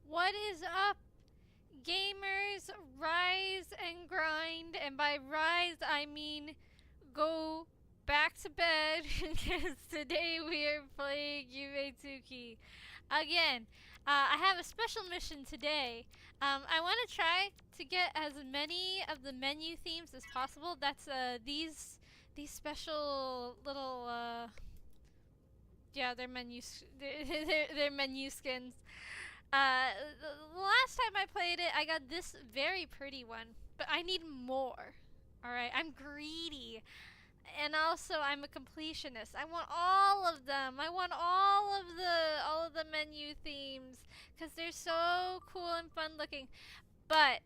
What is up, gamers? Rise and grind, and by rise I mean go back to bed because today we are playing Yume again. I have a special mission today. I want to try to get as many of the menu themes as possible. That's these special little yeah, they're they're menu skins. The last time I played it, I got this very pretty one, but I need more. All right, I'm greedy, and also I'm a completionist. I want all of them. I want all of the menu themes because they're so cool and fun looking. But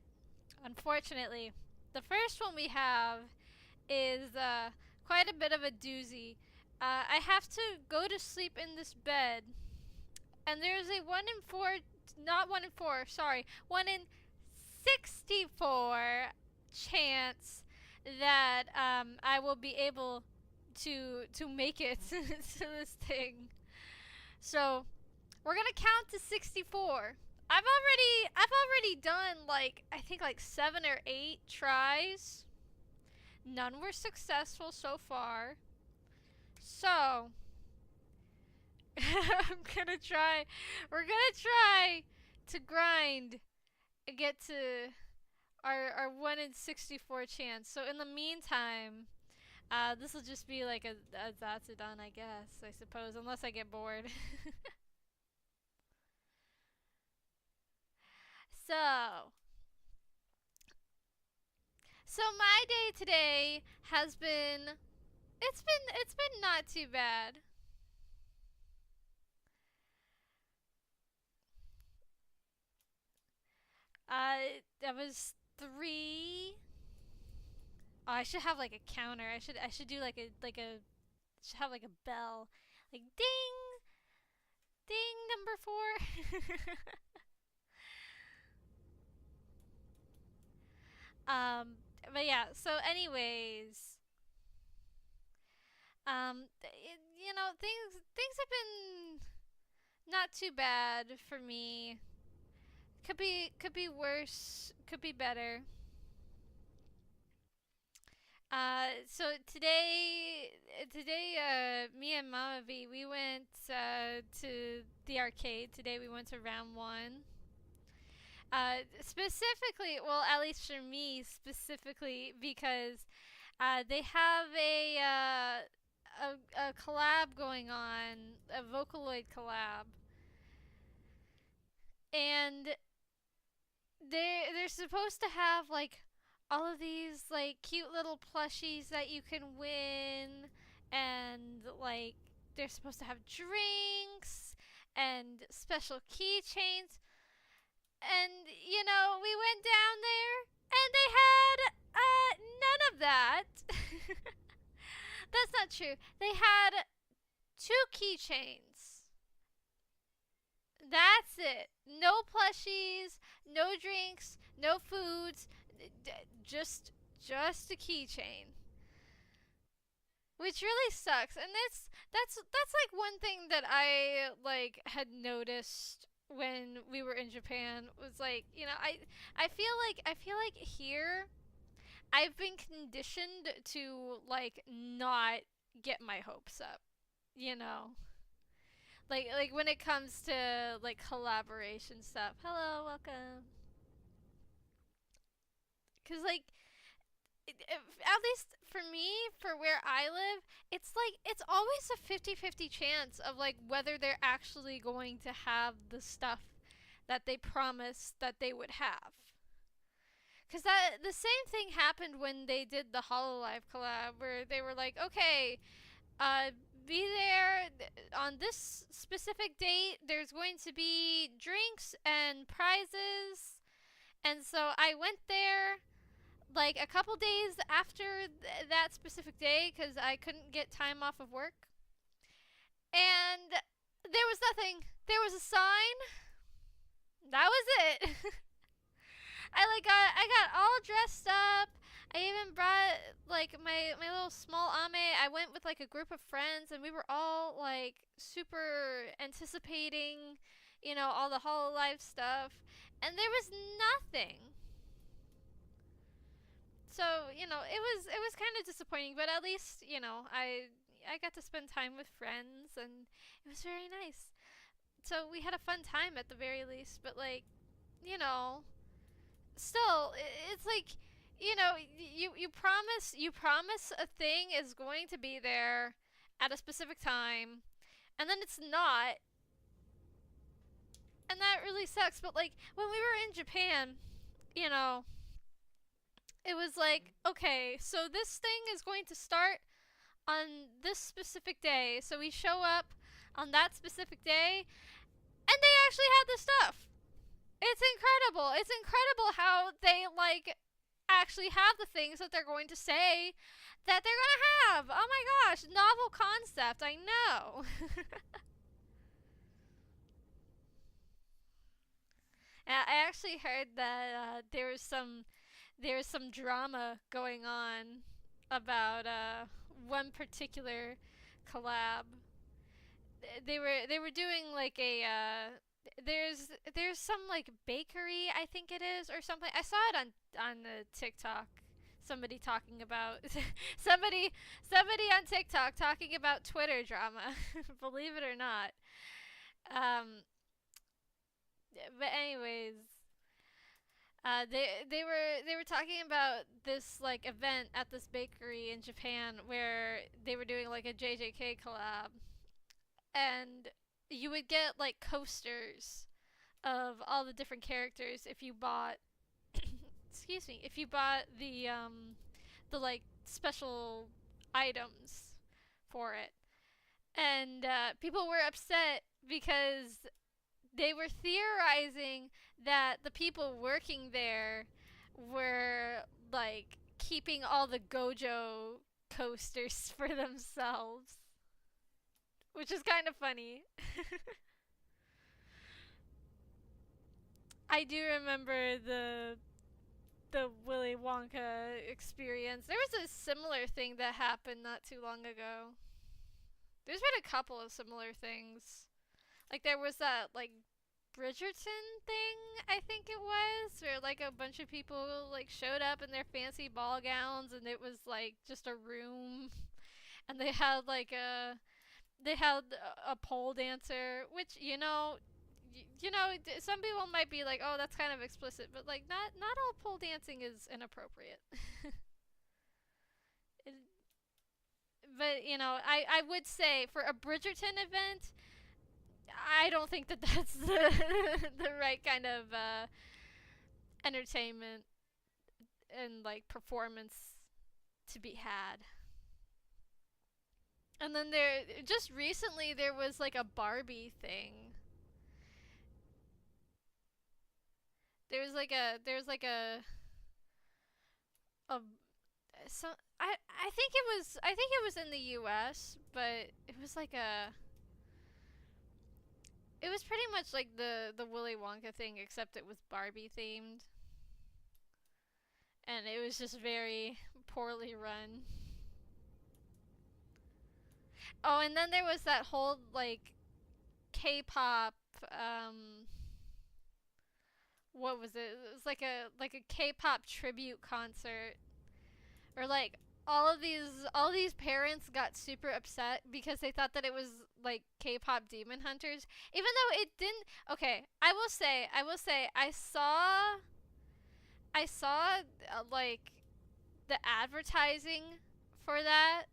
unfortunately, the first one we have is quite a bit of a doozy. I have to go to sleep in this bed, and there's a 1 in 4, not 1 in 4, sorry, 1 in 64 chance that I will be able to make it to this thing. So we're gonna count to 64. I've already done like I think like 7 or 8 tries. None were successful so far. So I'm gonna try. We're gonna try to grind and get to our 1 in 64 chance. So in the meantime, this will just be like a Zatsudan, I guess, I suppose, unless I get bored. so, so my day today has been it's been not too bad. That was 3. Oh, I should have like a counter. I should do like a should have like a bell. Like ding ding number 4. um but yeah, so anyways, things have been not too bad for me. Could be worse, could be better. So today, me and Mama V, we went to the arcade. Today we went to round one. Specifically, well, at least for me, specifically because they have a collab going on, a Vocaloid collab, and they're supposed to have like all of these like cute little plushies that you can win, and like they're supposed to have drinks and special keychains, and we went down there and they had none of that. That's not true. They had 2 keychains. That's it. No plushies, no drinks, no foods, just a keychain. Which really sucks. And that's like one thing that I like had noticed when we were in Japan was like, I feel like here I've been conditioned to like not get my hopes up, you know. Like when it comes to like collaboration stuff. Hello, welcome. Cuz like at least for me, for where I live, it's like it's always a 50-50 chance of like whether they're actually going to have the stuff that they promised that they would have. Cuz that the same thing happened when they did the Hololive collab where they were like, "Okay, uh be there on this specific date. There's going to be drinks and prizes." And so I went there like a couple days after that specific day because I couldn't get time off of work. And there was nothing. There was a sign. That was it. I got all dressed up. I even brought like my little small ame. I went with like a group of friends and we were all like super anticipating all the Hololive stuff, and there was nothing. So, it was kind of disappointing, but at least, I got to spend time with friends and it was very nice. So, we had a fun time at the very least, but like, you know, still it's like, you promise a thing is going to be there at a specific time and then it's not, and that really sucks. But like when we were in Japan, you know, it was like, okay, so this thing is going to start on this specific day. So we show up on that specific day, and they actually had the stuff. It's incredible. It's incredible how they, like, actually have the things that they're going to say that they're going to have. Oh my gosh, novel concept. I know. I actually heard that there was some drama going on about one particular collab. They were doing like a there's some like bakery, I think it is, or something. I saw it on the TikTok. Somebody talking about somebody on TikTok talking about Twitter drama. Believe it or not. Um, but anyways, they were talking about this like event at this bakery in Japan where they were doing like a JJK collab, and you would get like coasters of all the different characters if you bought excuse me, if you bought the like special items for it. And people were upset because they were theorizing that the people working there were like keeping all the Gojo coasters for themselves, which is kind of funny. I do remember the Willy Wonka experience. There was a similar thing that happened not too long ago. There's been a couple of similar things. Like there was that like Bridgerton thing, I think it was, where like a bunch of people like showed up in their fancy ball gowns and it was like just a room and they had a pole dancer, which some people might be like, "Oh, that's kind of explicit," but like not all pole dancing is inappropriate. It, but I would say for a Bridgerton event, I don't think that that's the right kind of entertainment and like performance to be had. And then just recently there was like a Barbie thing. There was like a so I think it was in the US, but it was pretty much like the Willy Wonka thing, except it was Barbie themed, and it was just very poorly run. Oh, and then there was that whole like K-pop what was it? It was like a K-pop tribute concert, or like all these parents got super upset because they thought that it was like K-pop Demon Hunters, even though it didn't. Okay, I will say, I saw like the advertising for that,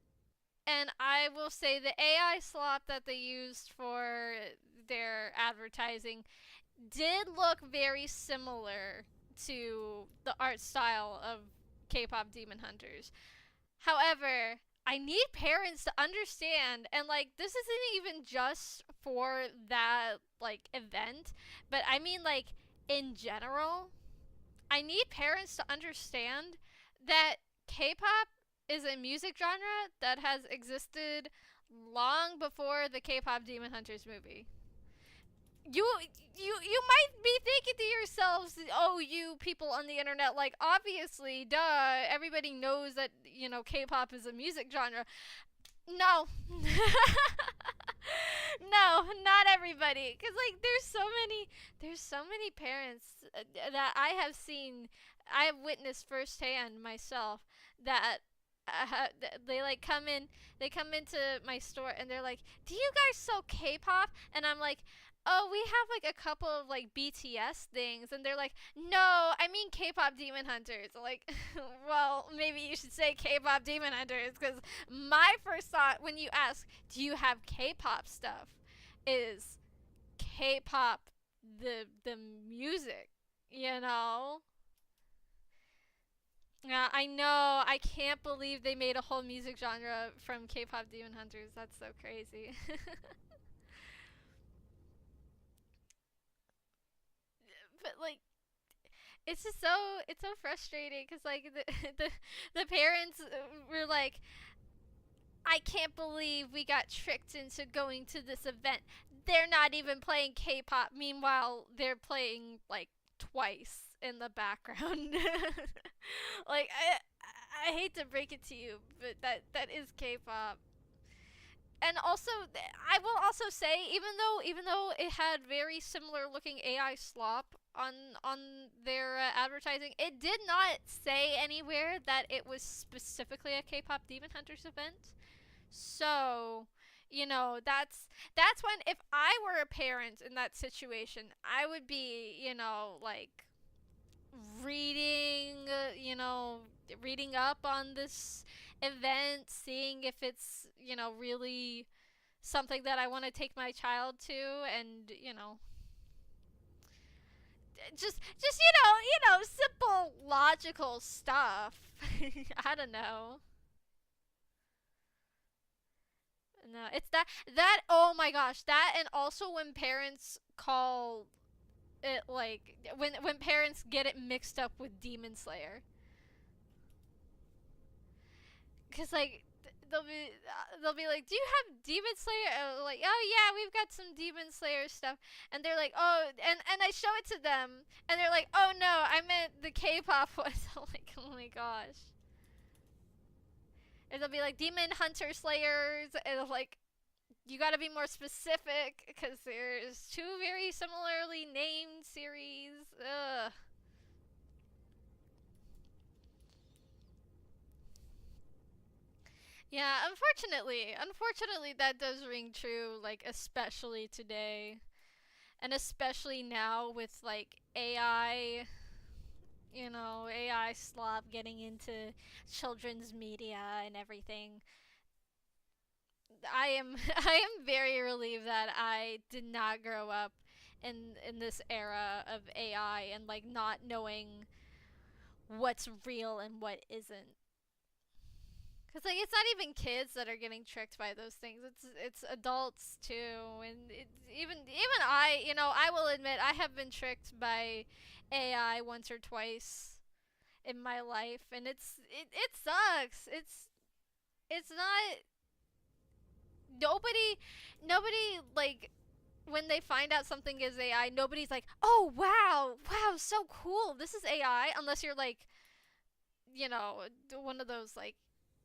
and I will say the AI slop that they used for their advertising did look very similar to the art style of K-pop Demon Hunters. However, I need parents to understand, and like this isn't even just for that like event, but I mean like in general, I need parents to understand that K-pop is a music genre that has existed long before the K-pop Demon Hunters movie. You might be thinking to yourselves, "Oh, you people on the internet, like obviously, duh, everybody knows that K-pop is a music genre." No, No, not everybody. Cause like there's so many parents that I have seen, I have witnessed firsthand myself that they like they come into my store and they're like, "Do you guys sell K-pop?" And I'm like, "Oh, we have like a couple of like BTS things," and they're like, "No, I mean K-pop Demon Hunters." I'm like, well, maybe you should say K-pop Demon Hunters, because my first thought when you ask, "Do you have K-pop stuff?" is K-pop, the music, you know? Yeah, I know. I can't believe they made a whole music genre from K-pop Demon Hunters. That's so crazy. But like, it's so frustrating because like the parents were like, I can't believe we got tricked into going to this event. They're not even playing K-pop. Meanwhile, they're playing like twice in the background. Like I hate to break it to you, but that is K-pop. And also, I will also say, even though it had very similar looking AI slop on their advertising, it did not say anywhere that it was specifically a K-pop Demon Hunters event. So, that's when, if I were a parent in that situation, I would be, like reading, reading up on this event, seeing if it's, really something that I want to take my child to, and, just simple logical stuff. I don't know. No, it's that oh my gosh, that, and also when parents call it like when parents get it mixed up with Demon Slayer. Cuz like they'll be like, "Do you have Demon Slayer?" Like, "Oh yeah, we've got some Demon Slayer stuff." And they're like, "Oh," and I show it to them and they're like, "Oh no, I meant the K-pop one." I'm like, "Oh my gosh." And they'll be like, "Demon Hunter Slayers," and I'm like, you got to be more specific because there's two very similarly named series. Ugh. Yeah, unfortunately, that does ring true. Like, especially today, and especially now with like AI. AI slop getting into children's media and everything. I am I am very relieved that I did not grow up in this era of AI and like not knowing what's real and what isn't. Cause like it's not even kids that are getting tricked by those things. It's adults too, and even I will admit I have been tricked by AI once or twice in my life, and it sucks. It's not nobody nobody like when they find out something is AI, nobody's like, "Oh wow, wow, so cool. This is AI," unless you're like, one of those like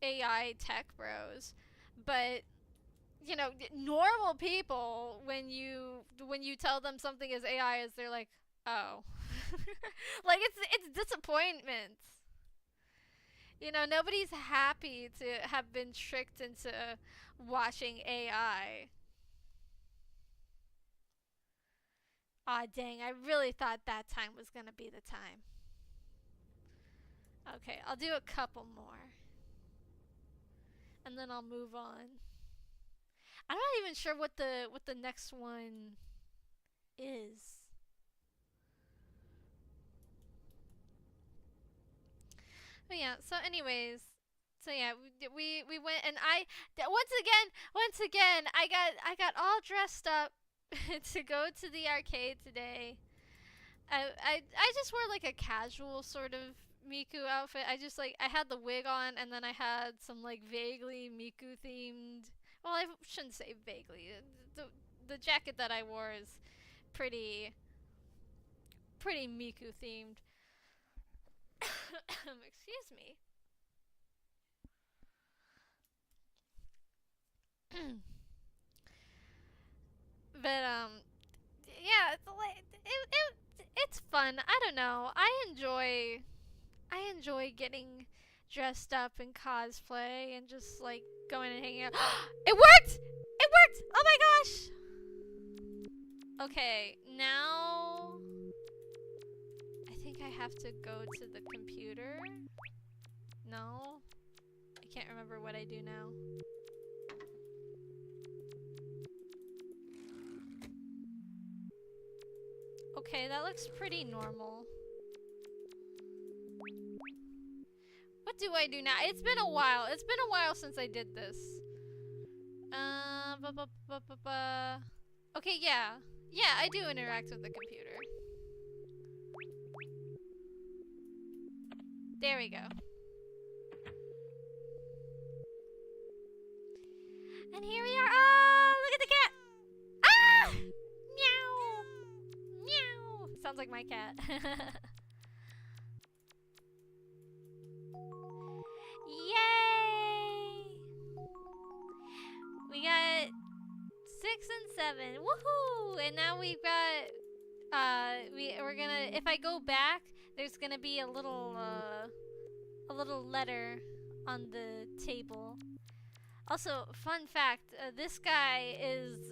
AI tech bros. But normal people, when you tell them something is AI, is they're like, "Oh," like it's disappointment. Nobody's happy to have been tricked into watching AI. Aw, dang, I really thought that time was gonna be the time. Okay, I'll do a couple more, and then I'll move on. I'm not even sure what the next one is. But yeah, so anyways, so yeah, we went, and once again I got all dressed up to go to the arcade today. I just wore like a casual sort of Miku outfit. I had the wig on, and then I had some like vaguely Miku themed. Well, I shouldn't say vaguely. The jacket that I wore is pretty pretty Miku themed. Excuse me. But yeah, it's fun. I don't know. I enjoy getting dressed up in cosplay and just like going and hanging out. It worked! It worked! Oh my gosh! Okay, now I think I have to go to the computer. No? I can't remember what I do now. Okay, that looks pretty normal. What do I do now? It's been a while. It's been a while since I did this. Okay, yeah. Yeah, I do interact with the computer. There we go. And here we are. Oh, look at the cat. Ah! Meow. Meow. Sounds like my cat. Yay! We got 6 and 7. Woohoo! And now we've got we're gonna, if I go back, there's gonna be a little letter on the table. Also, fun fact, this guy is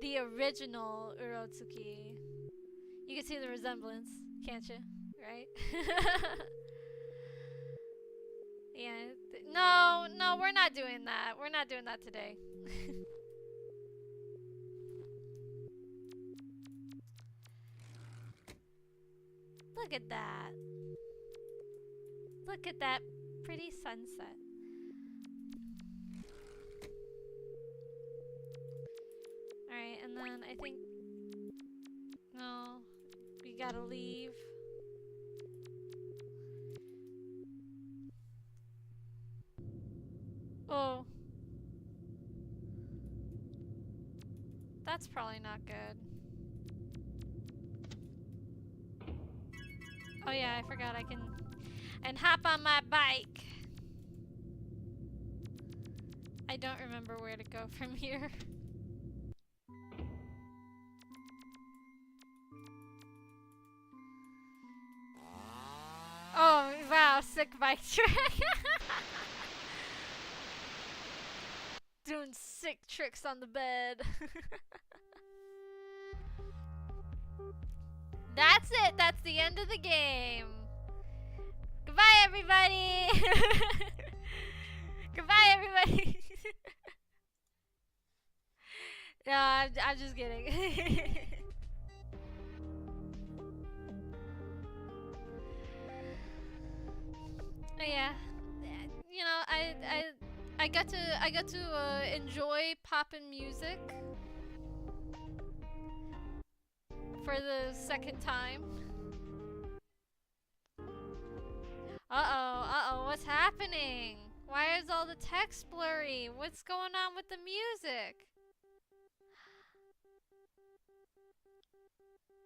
the original Urotsuki. You can see the resemblance, can't you? Right? Yeah. No, no, we're not doing that. We're not doing that today. Look at that. Look at that pretty sunset. Alright, and then I think... No, we gotta leave. Oh. That's probably not good. Oh yeah, I forgot I can... And hop on my bike! I don't remember where to go from here. Oh, wow, sick bike trick! Doing sick tricks on the bed. That's it. That's the end of the game. Goodbye, everybody. Goodbye, everybody. No, I'm just kidding. Yeah, you know, I got to enjoy poppin' music for the second time. Uh-oh, what's happening? Why is all the text blurry? What's going on with the music?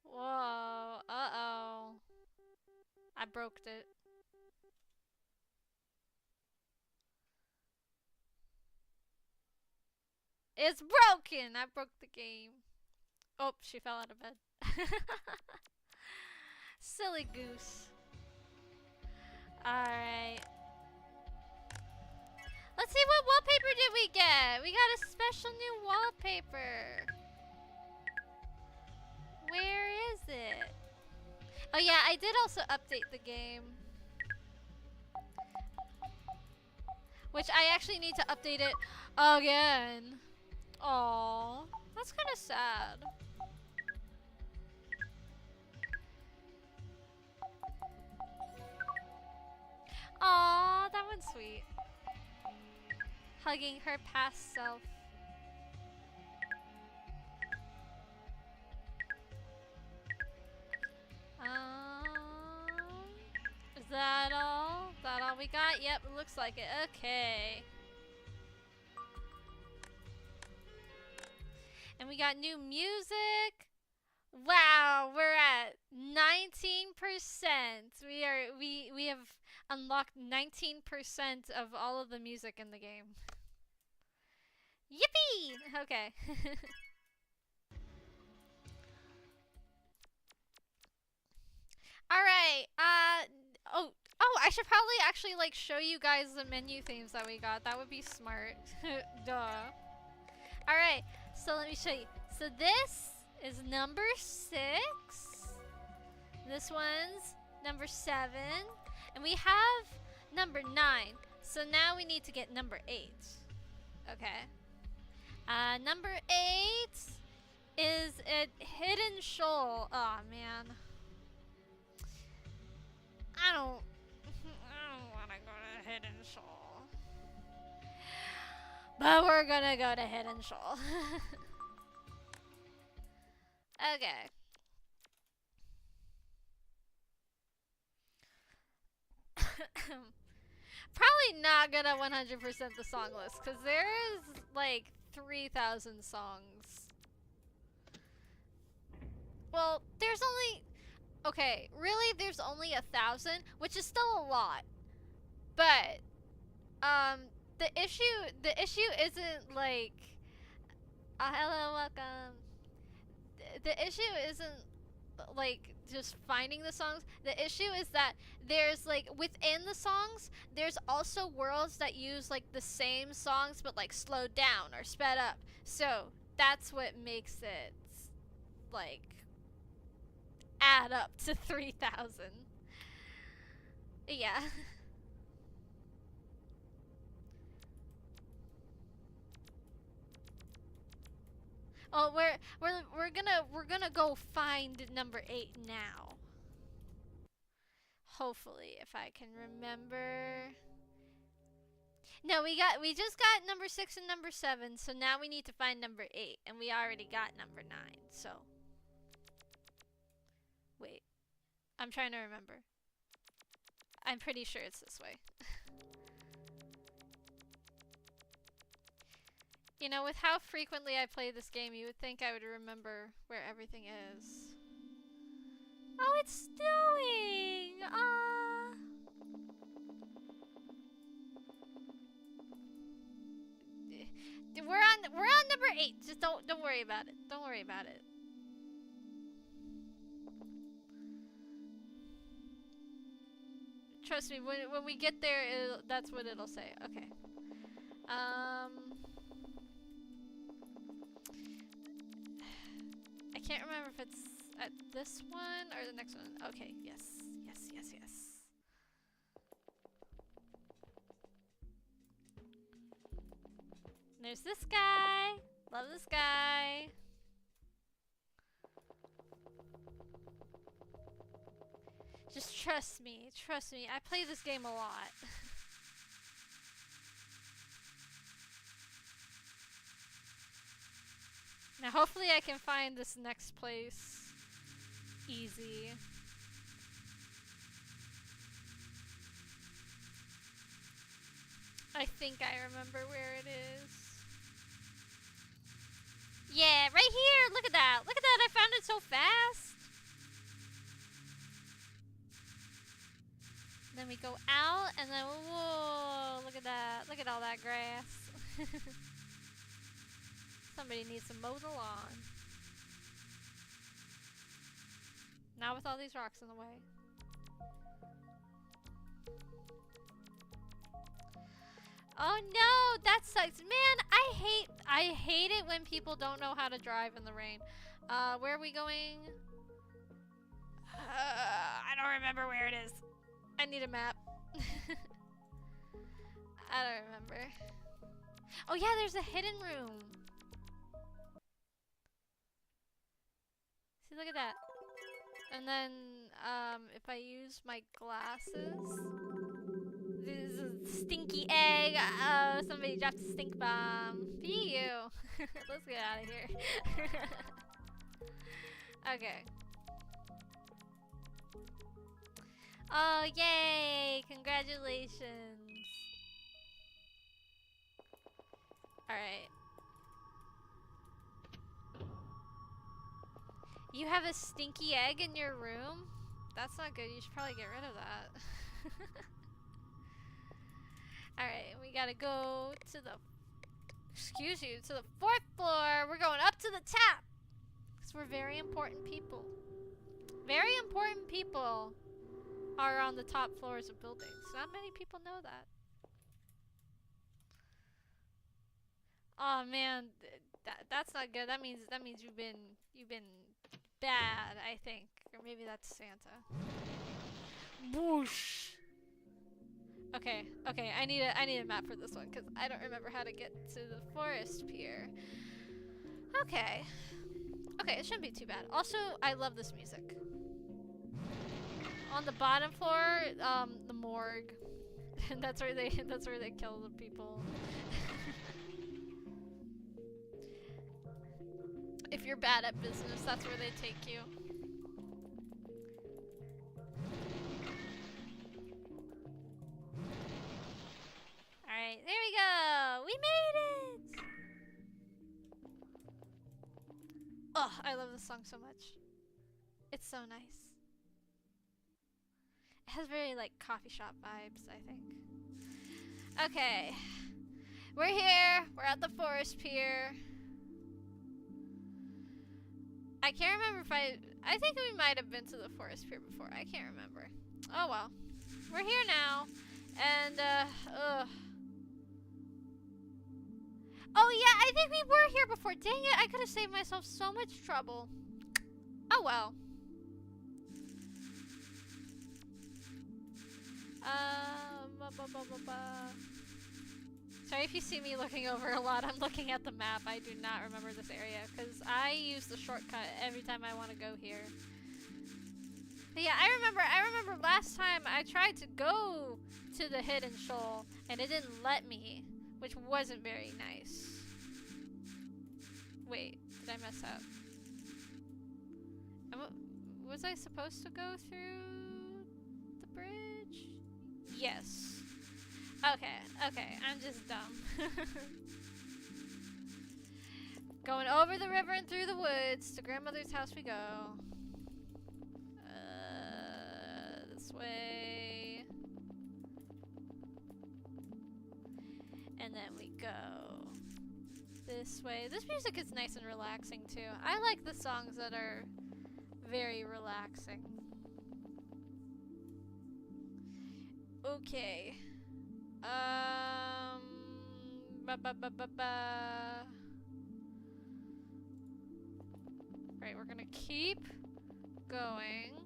Whoa, uh-oh. I broke it. It's broken! I broke the game. Oh, she fell out of bed. Silly goose. Alright. Let's see, what wallpaper did we get? We got a special new wallpaper. Where is it? Oh yeah, I did also update the game. Which I actually need to update it again. Aww, that's kind of sad. Aww, that one's sweet. Hugging her past self. Is that all? Is that all we got? Yep, it looks like it. Okay. And we got new music. Wow, we're at 19%. We have unlocked 19% of all of the music in the game. Yippee! Okay. should probably actually like show you guys the menu themes that we got. That would be smart. Duh. Alright, so let me show you. So this is number 6. This one's number 7. And we have number 9. So now we need to get number 8. Okay. Number 8 is a hidden shoal. Oh man. I don't want to go to hidden shoal. But we're gonna go to hidden shoal. Okay. Probably not gonna 100% the song list, because there's like 3,000 songs. Well, there's only... Okay, really, there's only 1,000, which is still a lot. But, the issue isn't like... hello, welcome. The issue isn't like just finding the songs. The issue is that there's like within the songs there's also worlds that use like the same songs but like slowed down or sped up, so that's what makes it like add up to 3,000. Yeah. Oh, we're gonna go find number 8 now. Hopefully, if I can remember. No, we just got number 6 and number 7, so now we need to find number 8, and we already got number 9. So wait, I'm trying to remember. I'm pretty sure it's this way. You know, with how frequently I play this game, you would think I would remember where everything is. Oh, it's snowing! We're on number 8. Just don't worry about it. Don't worry about it. Trust me, when we get there, that's what it'll say. Okay. I can't remember if it's at this one or the next one. Okay, yes. There's this guy. Love this guy. Just trust me. Trust me. I play this game a lot. Now hopefully I can find this next place easy. I think I remember where it is. Yeah, right here! Look at that! Look at that! I found it so fast! Then we go out, and then whoa! Look at that! Look at all that grass. Somebody needs to mow the lawn. Not with all these rocks in the way. Oh no, that sucks. Man, I hate it when people don't know how to drive in the rain. Where are we going? I don't remember where it is. I need a map. I don't remember. Oh yeah, there's a hidden room. See, look at that. And then, if I use my glasses... This is a stinky egg. Oh, somebody dropped a stink bomb. Be you. Let's get out of here. Okay. Oh, yay! Congratulations. Alright. You have a stinky egg in your room? That's not good. You should probably get rid of that. Alright, we gotta go to the... Excuse you, to the 4th floor! We're going up to the top! Because we're very important people. Very important people. are on the top floors of buildings. Not many people know that. Oh man, that's not good. That means you've been bad, I think. Or maybe that's Santa. Whoosh. Okay, okay, I need a map for this one because I don't remember how to get to the forest pier. Okay. Okay, it shouldn't be too bad. Also, I love this music. On the bottom floor, the morgue. that's where they kill the people. If you're bad at business, that's where they take you. Alright, there we go! We made it! Oh, I love this song so much. It's so nice. It has very, like, coffee shop vibes, I think. Okay. We're here. We're at the forest pier. I can't remember if I think we might have been to the forest pier before. I can't remember. Oh well. We're here now. And, ugh. Oh yeah, I think we were here before. Dang it, I could have saved myself so much trouble. Oh well. Sorry if you see me looking over a lot. I'm looking at the map. I do not remember this area because I use the shortcut every time I want to go here. But yeah, I remember last time I tried to go to the hidden shoal and it didn't let me, which wasn't very nice. Wait, did I mess up? Was I supposed to go through the bridge? Yes. Okay, I'm just dumb. Going over the river and through the woods. To grandmother's house we go. This way. And then we go this way. This music is nice and relaxing too. I like the songs that are very relaxing. Okay. Right, we're gonna keep going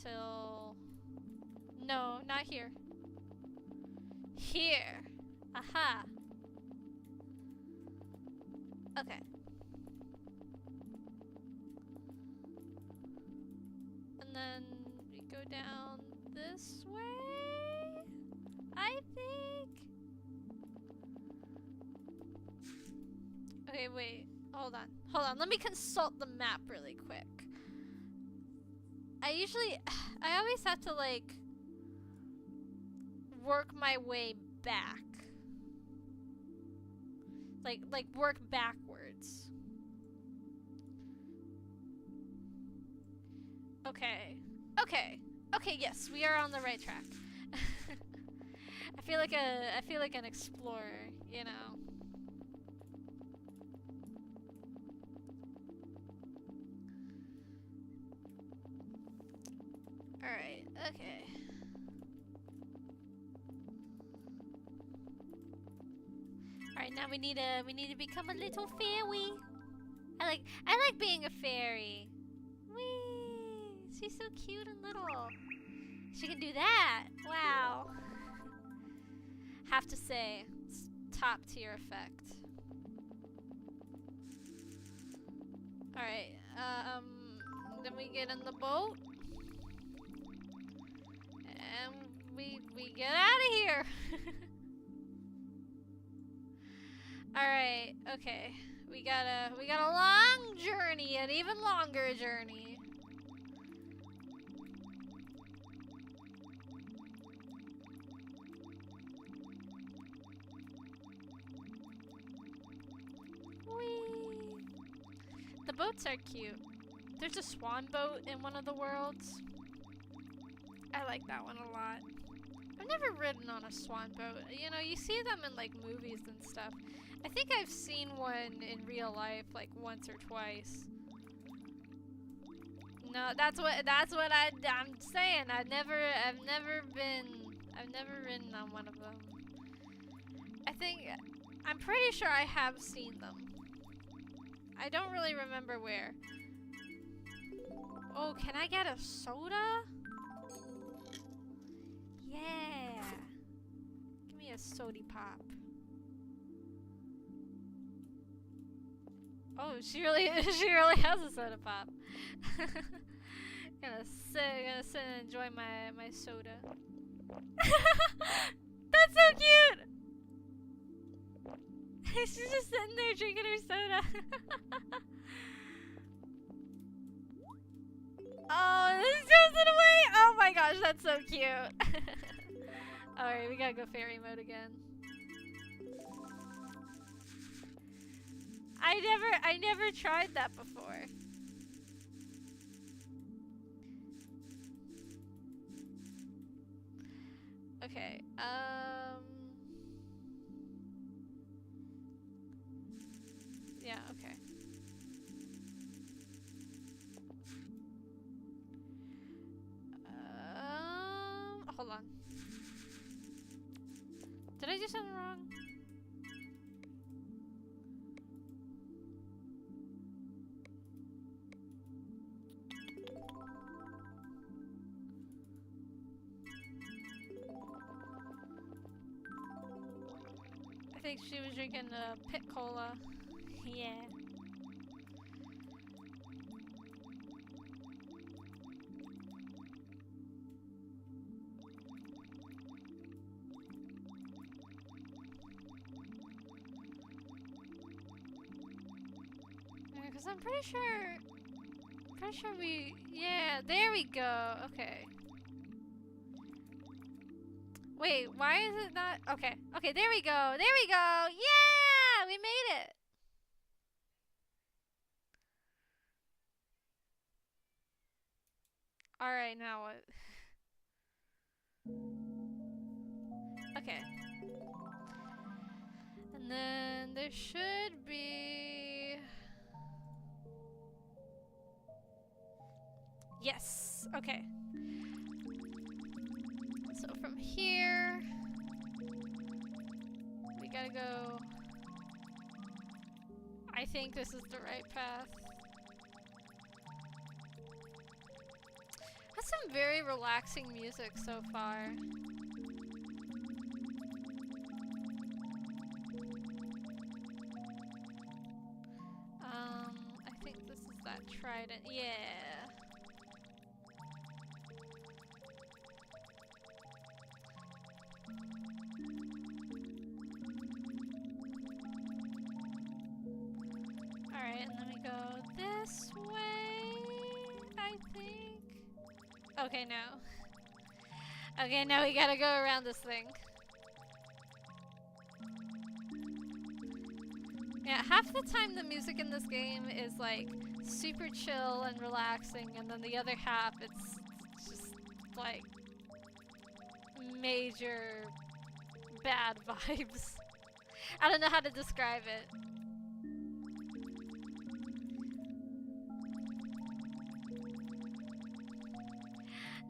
till... No, not here. Here. Aha. Okay. And then we go down this way, I think. Okay, wait. Hold on. Let me consult the map really quick. I always have to, like, work my way back. Like work backwards. Okay. Okay, yes, we are on the right track. I feel like an explorer, you know. Alright, okay. Alright, now we need to become a little fairy. I like being a fairy. Whee! She's so cute and little. She can do that. Wow. Have to say, it's top tier effect. Alright, then we get in the boat. And we get out of here. Alright, okay. We got a long journey, an even longer journey. Whee! The boats are cute. There's a swan boat in one of the worlds. I like that one a lot. I've never ridden on a swan boat. You know, you see them in, like, movies and stuff. I think I've seen one in real life, like, once or twice. No, that's what I'm saying. I've never ridden on one of them. I'm pretty sure I have seen them. I don't really remember where. Oh, can I get a soda? Yeah. Give me a sody pop. Oh, she really has a soda pop. gonna sit and enjoy my soda. That's so cute. She's just sitting there drinking her soda. Oh, this throws it away. Oh my gosh, that's so cute. Alright, we gotta go fairy mode again. I never tried that before. Okay, yeah, okay. Hold on. Did I do something wrong? I think she was drinking pit cola. Yeah. Because I'm pretty sure yeah, there we go. Okay. Wait, why is it not? Okay, okay, there we go. There we go. Yeah, we made it. All right, now what? Okay. And then there should be. Yes. Okay. So from here, we gotta go. I think this is the right path. That's some very relaxing music so far. I think this is that trident. Yeah. Alright, and then we go this way, I think. Okay, no. Okay, now we gotta go around this thing. Yeah, half the time the music in this game is like super chill and relaxing, and then the other half it's just like major bad vibes. I don't know how to describe it.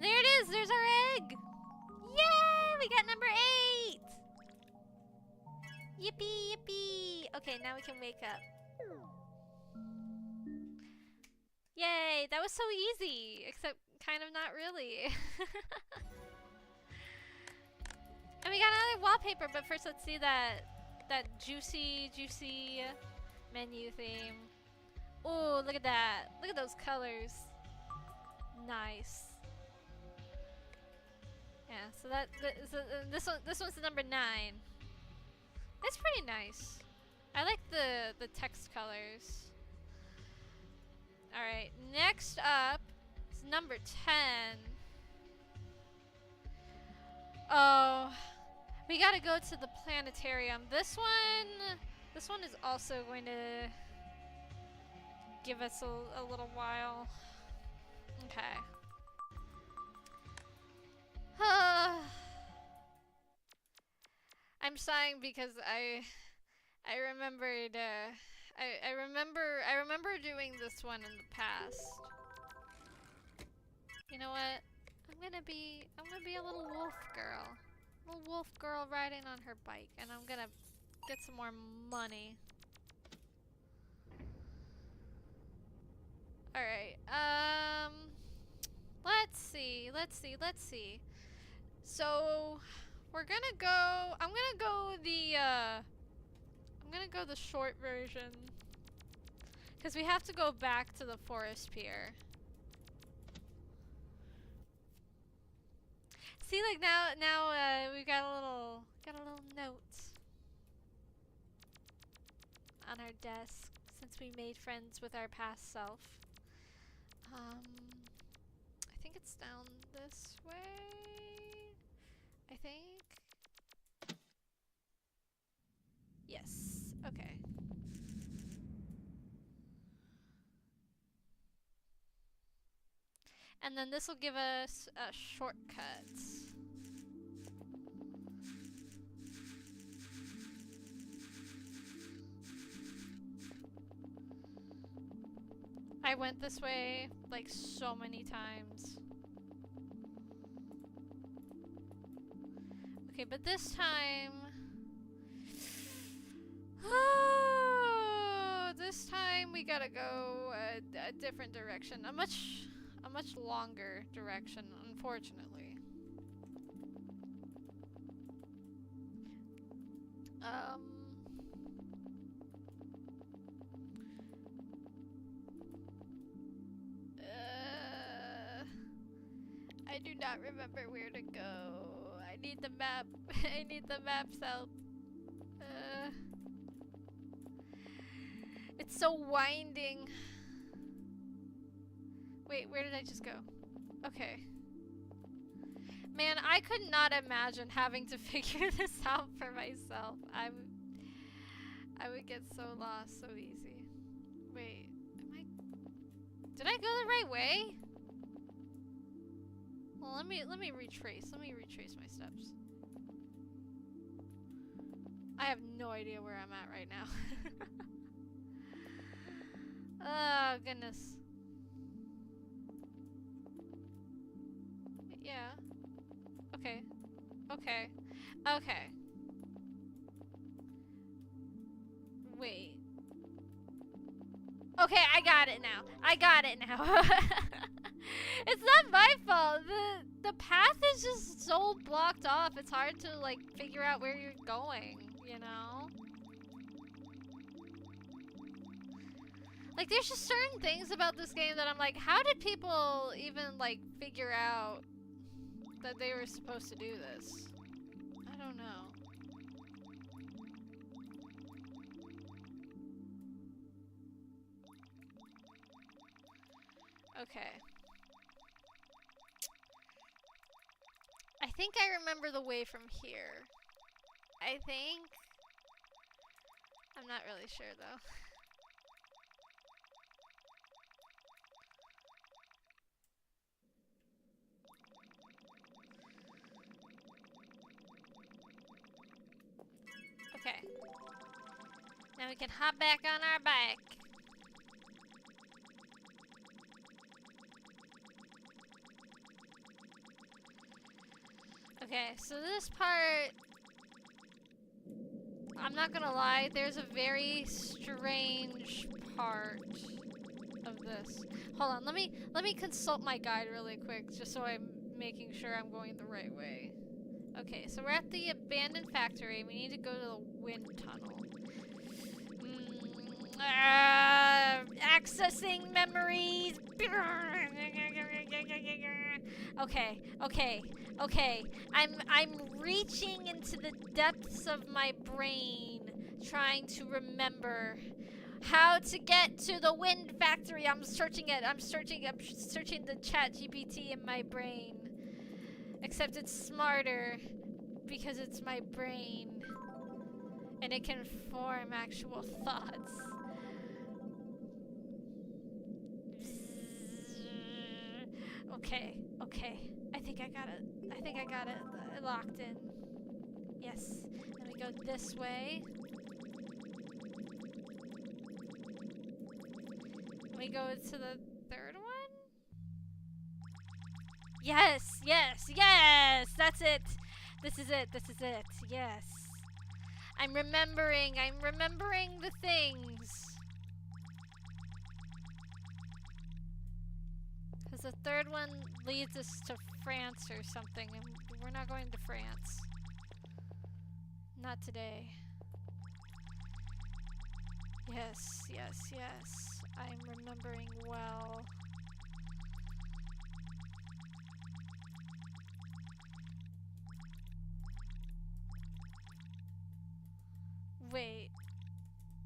There it is! There's our egg! Yay! We got number 8! Yippee, yippee! Okay, now we can wake up. Yay! That was so easy! Except kind of not really. And we got another wallpaper, but first let's see that juicy menu theme. Oh, look at that. Look at those colors. Nice. Yeah, so this one's the number 9. It's pretty nice. I like the text colors. Alright, next up is number 10. Oh, we gotta go to the planetarium. This one is also going to give us a little while. Okay. I'm sighing because I remembered I remember doing this one in the past. You know what? I'm gonna be a little wolf girl. Little wolf girl riding on her bike, and I'm gonna get some more money. Alright, let's see. So, we're gonna go, I'm gonna go the short version. Because we have to go back to the forest pier. See, like now, we got a little note on our desk since we made friends with our past self. I think it's down this way. I think. Yes. Okay. And then this will give us a shortcut. I went this way like so many times. Okay, but this time... this time we gotta go a different direction. A much longer direction, unfortunately. I do not remember where to go. I need the map. I need the map's help. It's so winding. Wait, where did I just go? Okay. Man, I could not imagine having to figure this out for myself. I would get so lost so easy. Wait, did I go the right way? Well, let me retrace. Let me retrace my steps. I have no idea where I'm at right now. Oh, goodness. Yeah. Okay. Okay. Okay. Wait. Okay, I got it now. I got it now. It's not my fault. The path is just so blocked off. It's hard to like figure out where you're going, you know? Like there's just certain things about this game that I'm like, how did people even like figure out that they were supposed to do this? I don't know. Okay. I think I remember the way from here. I think. I'm not really sure though. Okay. Now we can hop back on our bike. Okay, so this part, I'm not gonna lie, there's a very strange part of this. Hold on, let me consult my guide really quick, just so I'm making sure I'm going the right way. Okay, so we're at the abandoned factory. We need to go to the wind tunnel. Accessing memories. Okay. I'm reaching into the depths of my brain, trying to remember how to get to the wind factory. I'm searching the chat GPT in my brain. Except it's smarter because it's my brain and it can form actual thoughts. Okay. I think I got it locked in. Yes. Let me go this way. Let me go to the third one. Yes, yes, yes! That's it! This is it, this is it. Yes. I'm remembering the things. Because the third one leads us to France or something, and we're not going to France. Not today. Yes, yes, yes. I'm remembering well. Wait.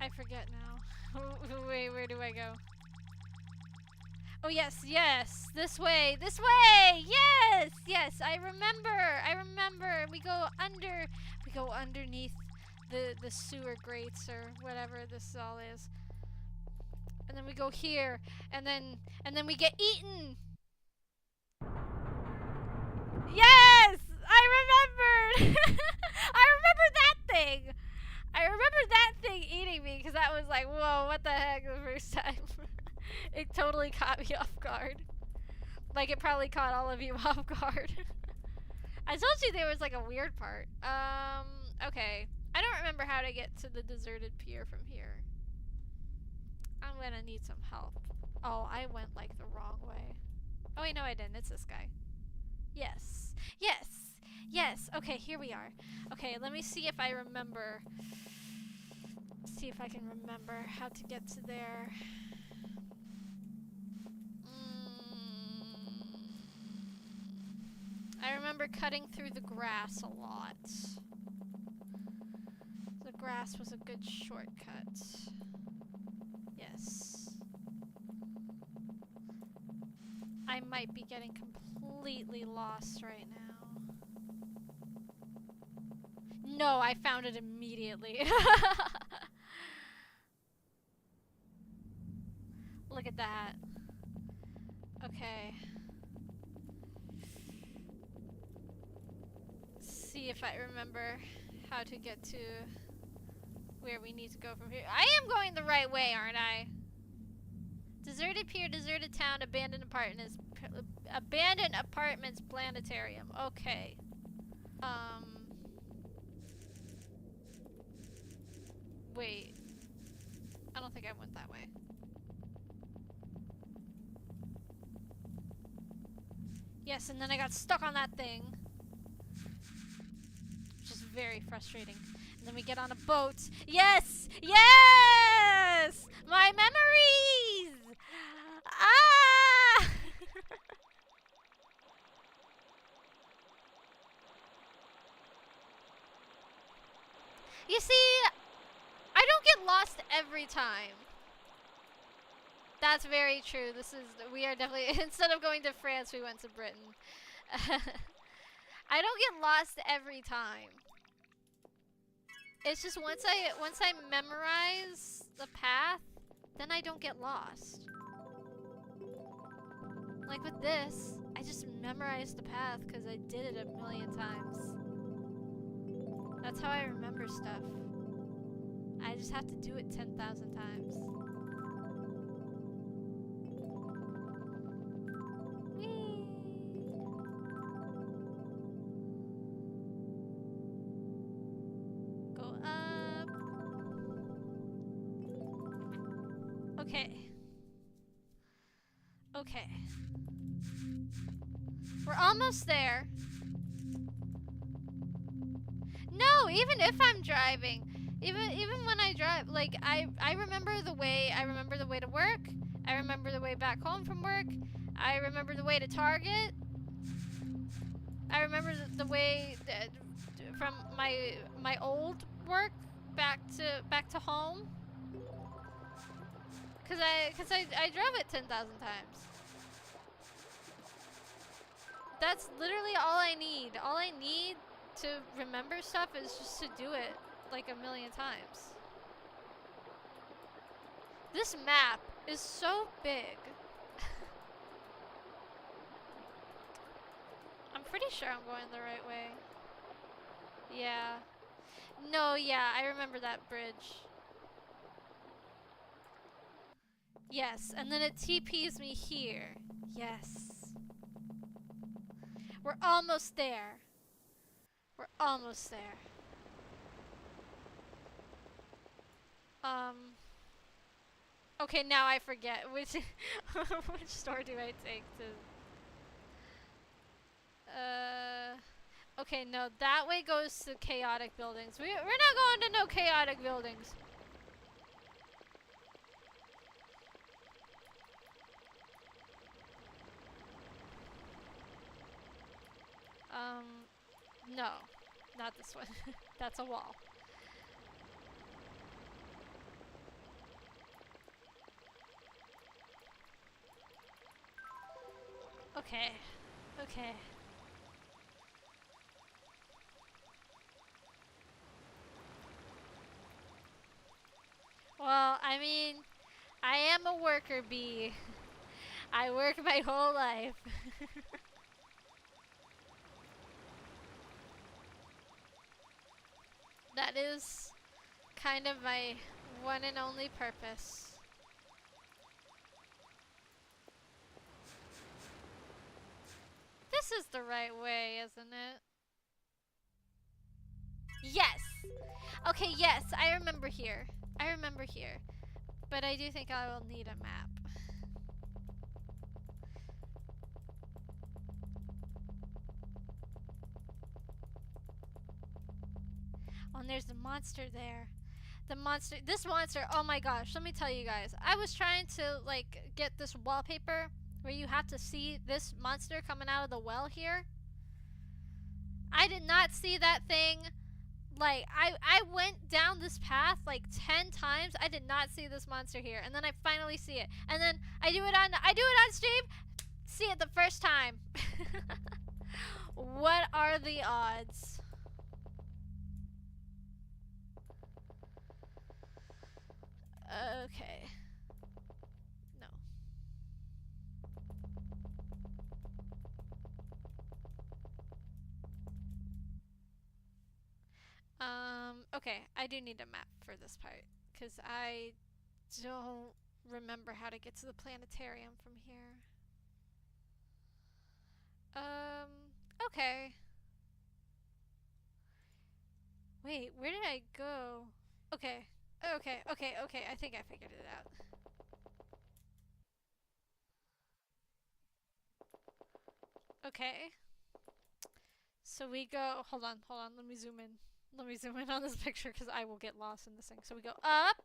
I forget now. Wait, where do I go? Oh, yes, yes. This way, this way! Yes, yes, I remember. We go underneath the sewer grates or whatever this all is. And then we go here, and then we get eaten! Yes! I remembered! I remember that thing! I remember that thing eating me, because that was like, whoa, what the heck, the first time. It totally caught me off guard. Like, it probably caught all of you off guard. I told you there was, like, a weird part. Okay. I don't remember how to get to the deserted pier from here. I'm gonna need some help. Oh, I went, like, the wrong way. Oh, wait, no, I didn't. It's this guy. Yes. Yes! Yes! Okay, here we are. Okay, let me see if I remember. See if I can remember how to get to there. I remember cutting through the grass a lot. The grass was a good shortcut. Yes. I might be getting completely lost right now. No, I found it immediately. Look at that. Okay. See if I remember how to get to where we need to go from here. I am going the right way, aren't I? Deserted pier, deserted town, abandoned apartments, planetarium. Okay. Wait. I don't think I went that way. Yes, and then I got stuck on that thing. Which is very frustrating. And then we get on a boat. Yes! Yes! My memories! Ah! You see, I don't get lost every time. That's very true. We are definitely, instead of going to France, we went to Britain. I don't get lost every time. It's just once I memorize the path, then I don't get lost. Like with this, I just memorized the path because I did it a million times. That's how I remember stuff. I just have to do it 10,000 times. Whee! Go up. Okay. Okay. We're almost there. No, even if I'm driving, even when I drive, like I remember the way. I remember the way to work. I remember the way back home from work. I remember the way to Target. I remember the way from my old work back to home. Cause I drove it 10,000 times. That's literally all I need. All I need to remember stuff is just to do it like a million times. This map is so big. I'm pretty sure I'm going the right way. Yeah. No, yeah, I remember that bridge. Yes, and then it TPs me here. Yes. We're almost there. We're almost there. Okay, now I forget which which store do I take to. Okay, no, that way goes to chaotic buildings. We're not going to no chaotic buildings. No, not this one. That's a wall. Okay. Okay. Well, I mean, I am a worker bee. I work my whole life. That is kind of my one and only purpose. This is the right way, isn't it? Yes! Okay, yes, I remember here. I remember here. But I do think I will need a map. Oh, and there's the monster there. This monster, oh my gosh, let me tell you guys. I was trying to, like, get this wallpaper where you have to see this monster coming out of the well here. I did not see that thing. Like, I went down this path like 10 times. I did not see this monster here. And then I finally see it. And then I do it on stream, see it the first time. What are the odds? Okay. No. Okay, I do need a map for this part, because I don't remember how to get to the planetarium from here. Okay. Wait, where did I go? Okay. Okay, I think I figured it out. Okay. So we go, hold on, let me zoom in. Let me zoom in on this picture because I will get lost in this thing. So we go up,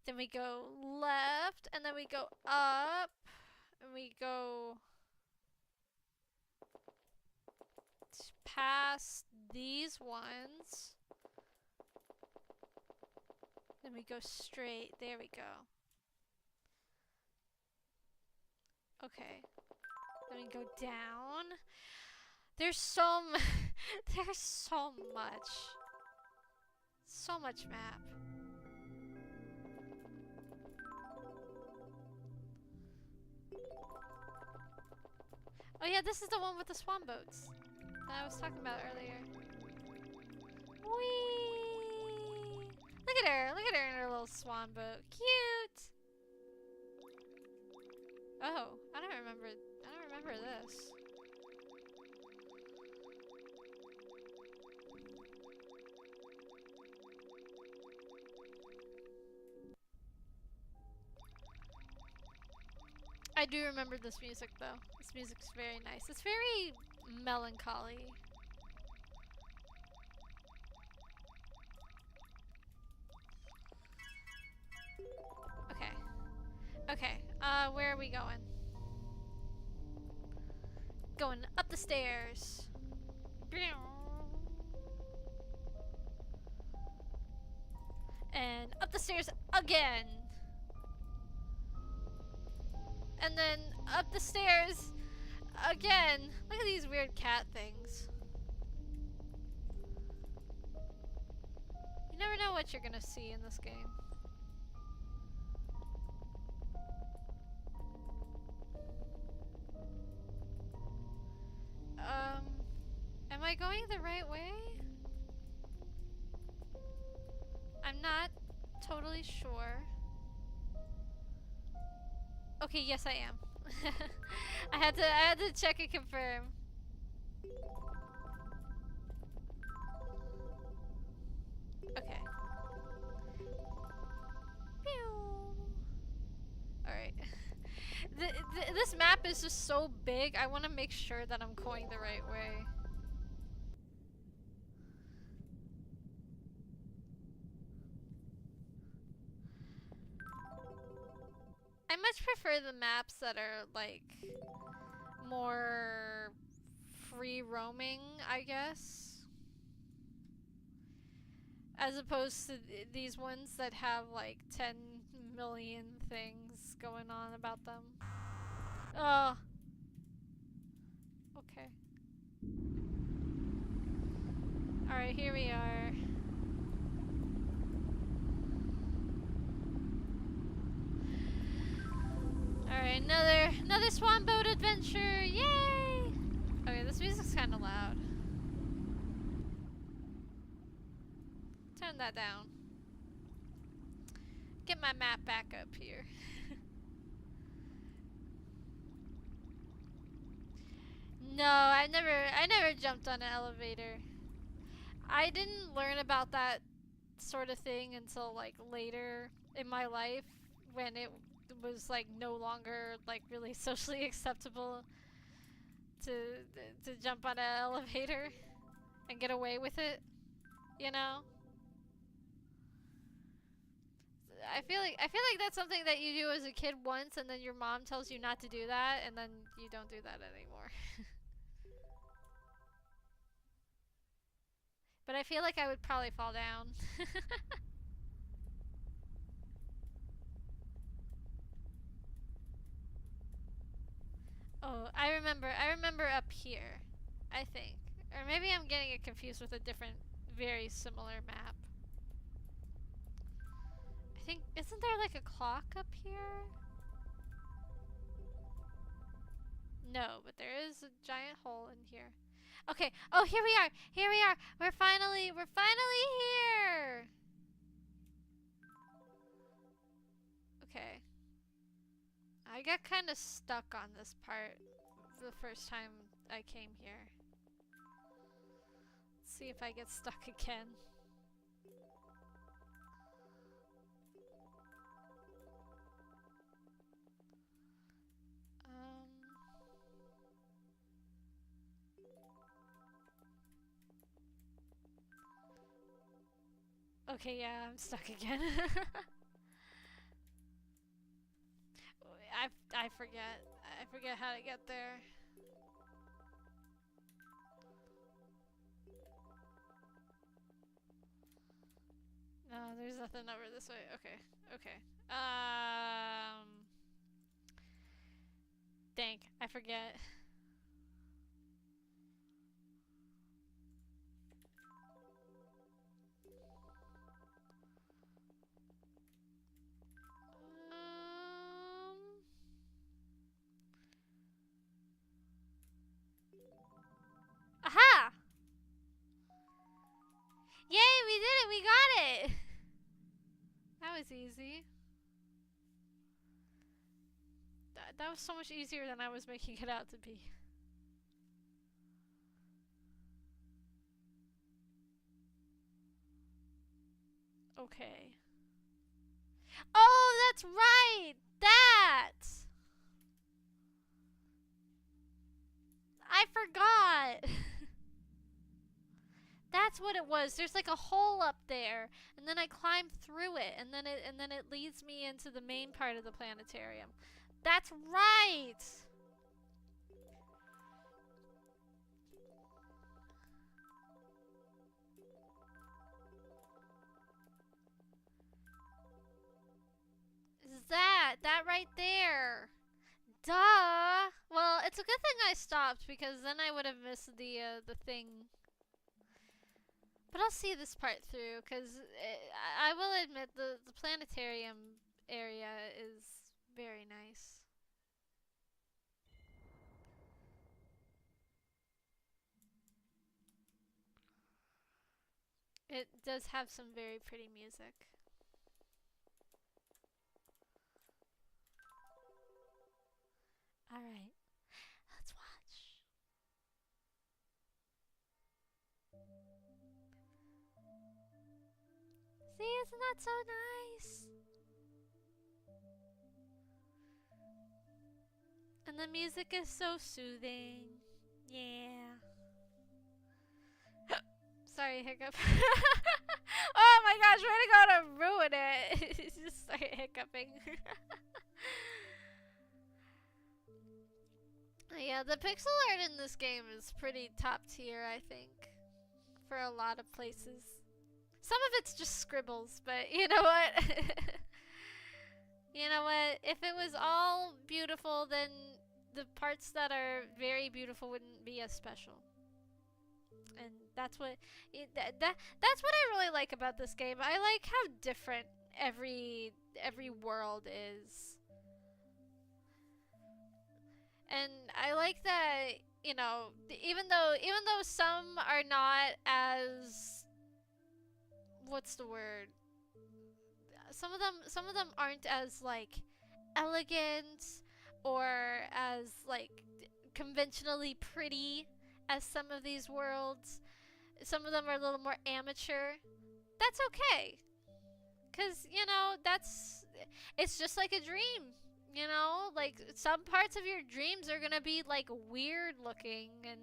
then we go left, and then we go up, and we go past these ones. Then we go straight. There we go. Okay. Then we go down. There's so there's so much. So much map. Oh yeah, this is the one with the swan boats that I was talking about earlier. Whee! Look at her in her little swan boat. Cute! Oh, I don't remember this. I do remember this music though. This music's very nice. It's very melancholy. Okay. Okay, where are we going? Going up the stairs. And up the stairs again. And then up the stairs again. Look at these weird cat things. You never know what you're gonna see in this game. Am I going the right way? I'm not totally sure. Okay, yes I am. I had to check and confirm. Okay. Pew. Alright. This map is just so big, I want to make sure that I'm going the right way. I much prefer the maps that are, like, more free roaming, I guess. As opposed to these ones that have, like, 10 million things going on about them. Oh. Okay. Alright, here we are. Alright, another swan boat adventure! Yay! Okay, this music's kinda loud. Turn that down. Get my map back up here. No, I never jumped on an elevator. I didn't learn about that sort of thing until like later in my life when it was like no longer like really socially acceptable to to jump on an elevator and get away with it, you know? I feel like that's something that you do as a kid once and then your mom tells you not to do that and then you don't do that anymore. But I feel like I would probably fall down. Oh, I remember up here. I think. Or maybe I'm getting it confused with a different very similar map. I think isn't there like a clock up here? No, but there is a giant hole in here. Okay. Oh, here we are. Here we are. We're finally here. Okay. I got kind of stuck on this part the first time I came here. Let's see if I get stuck again. Okay, yeah, I'm stuck again. I forget. I forget how to get there. No, there's nothing over this way. Okay. Okay. Dang, I forget. Um. Aha! Yay, we did it! We got it! That was easy. That was so much easier than I was making it out to be. Okay. Oh, that's right! That! I forgot! That's what it was. There's like a hole up there, and then I climb through it, and then it leads me into the main part of the planetarium. That's right. Is that right there? Duh. Well, it's a good thing I stopped because then I would have missed the thing. But I'll see this part through because I will admit the planetarium area is very nice. It does have some very pretty music. Alright, let's watch. See, isn't that so nice? And the music is so soothing. Yeah. Sorry, hiccup. Oh my gosh, way to go to ruin it. Just started hiccuping. Yeah, the pixel art in this game is pretty top tier, I think, for a lot of places. Some of it's just scribbles, but you know what? You know what? If it was all beautiful, then the parts that are very beautiful wouldn't be as special. And that's what that's what I really like about this game. I like how different every world is. And I like that, you know, even though some are not as, what's the word? Some of them aren't as like elegant or as like conventionally pretty as some of these worlds. Some of them are a little more amateur. That's okay. Cuz you know, it's just like a dream. You know, like some parts of your dreams are going to be like weird looking, and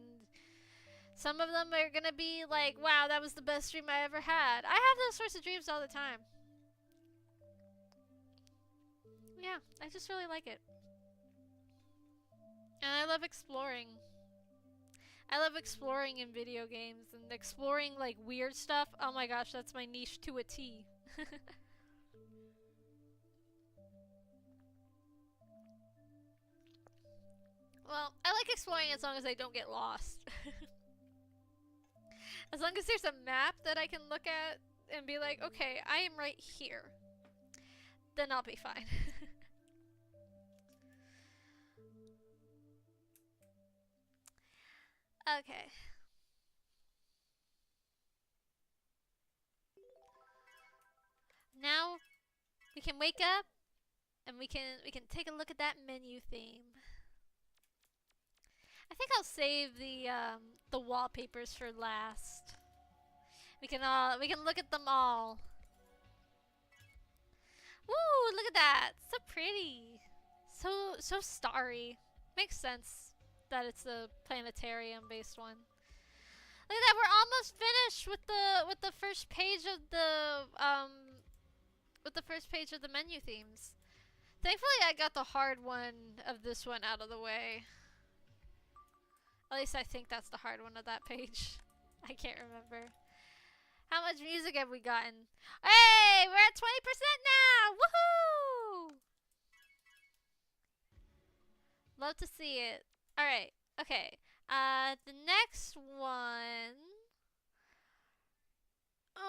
some of them are going to be like, wow, that was the best dream I ever had. I have those sorts of dreams all the time. Yeah, I just really like it. And I love exploring. I love exploring in video games and exploring like weird stuff. Oh my gosh, that's my niche to a T. Well, I like exploring as long as I don't get lost. As long as there's a map that I can look at and be like, okay, I am right here, then I'll be fine. Okay. Now we can wake up and we can take a look at that menu theme. I think I'll save the wallpapers for last. We can look at them all. Woo, look at that. So pretty. So starry. Makes sense that it's a planetarium based one. Look at that, we're almost finished with the first page of the menu themes. Thankfully I got the hard one of this one out of the way. At least I think that's the hard one of that page. I can't remember. How much music have we gotten? Hey, we're at 20% now! Woohoo! Love to see it. Alright, okay. The next one. Oh,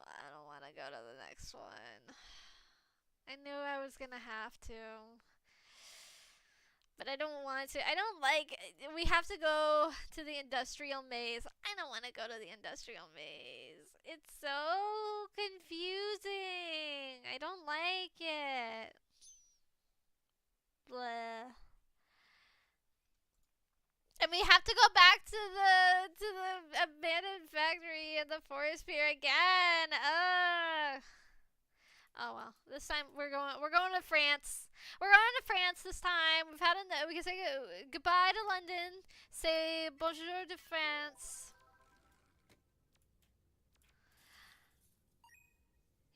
I don't want to go to the next one. I knew I was gonna have to. But I don't want to. I don't like. We have to go to the industrial maze. I don't want to go to the industrial maze. It's so confusing. I don't like it. Blah. And we have to go back to the abandoned factory in the forest pier again. Ugh. Oh well. This time we're going to France. We're going to France this time. We can say goodbye to London. Say bonjour to France.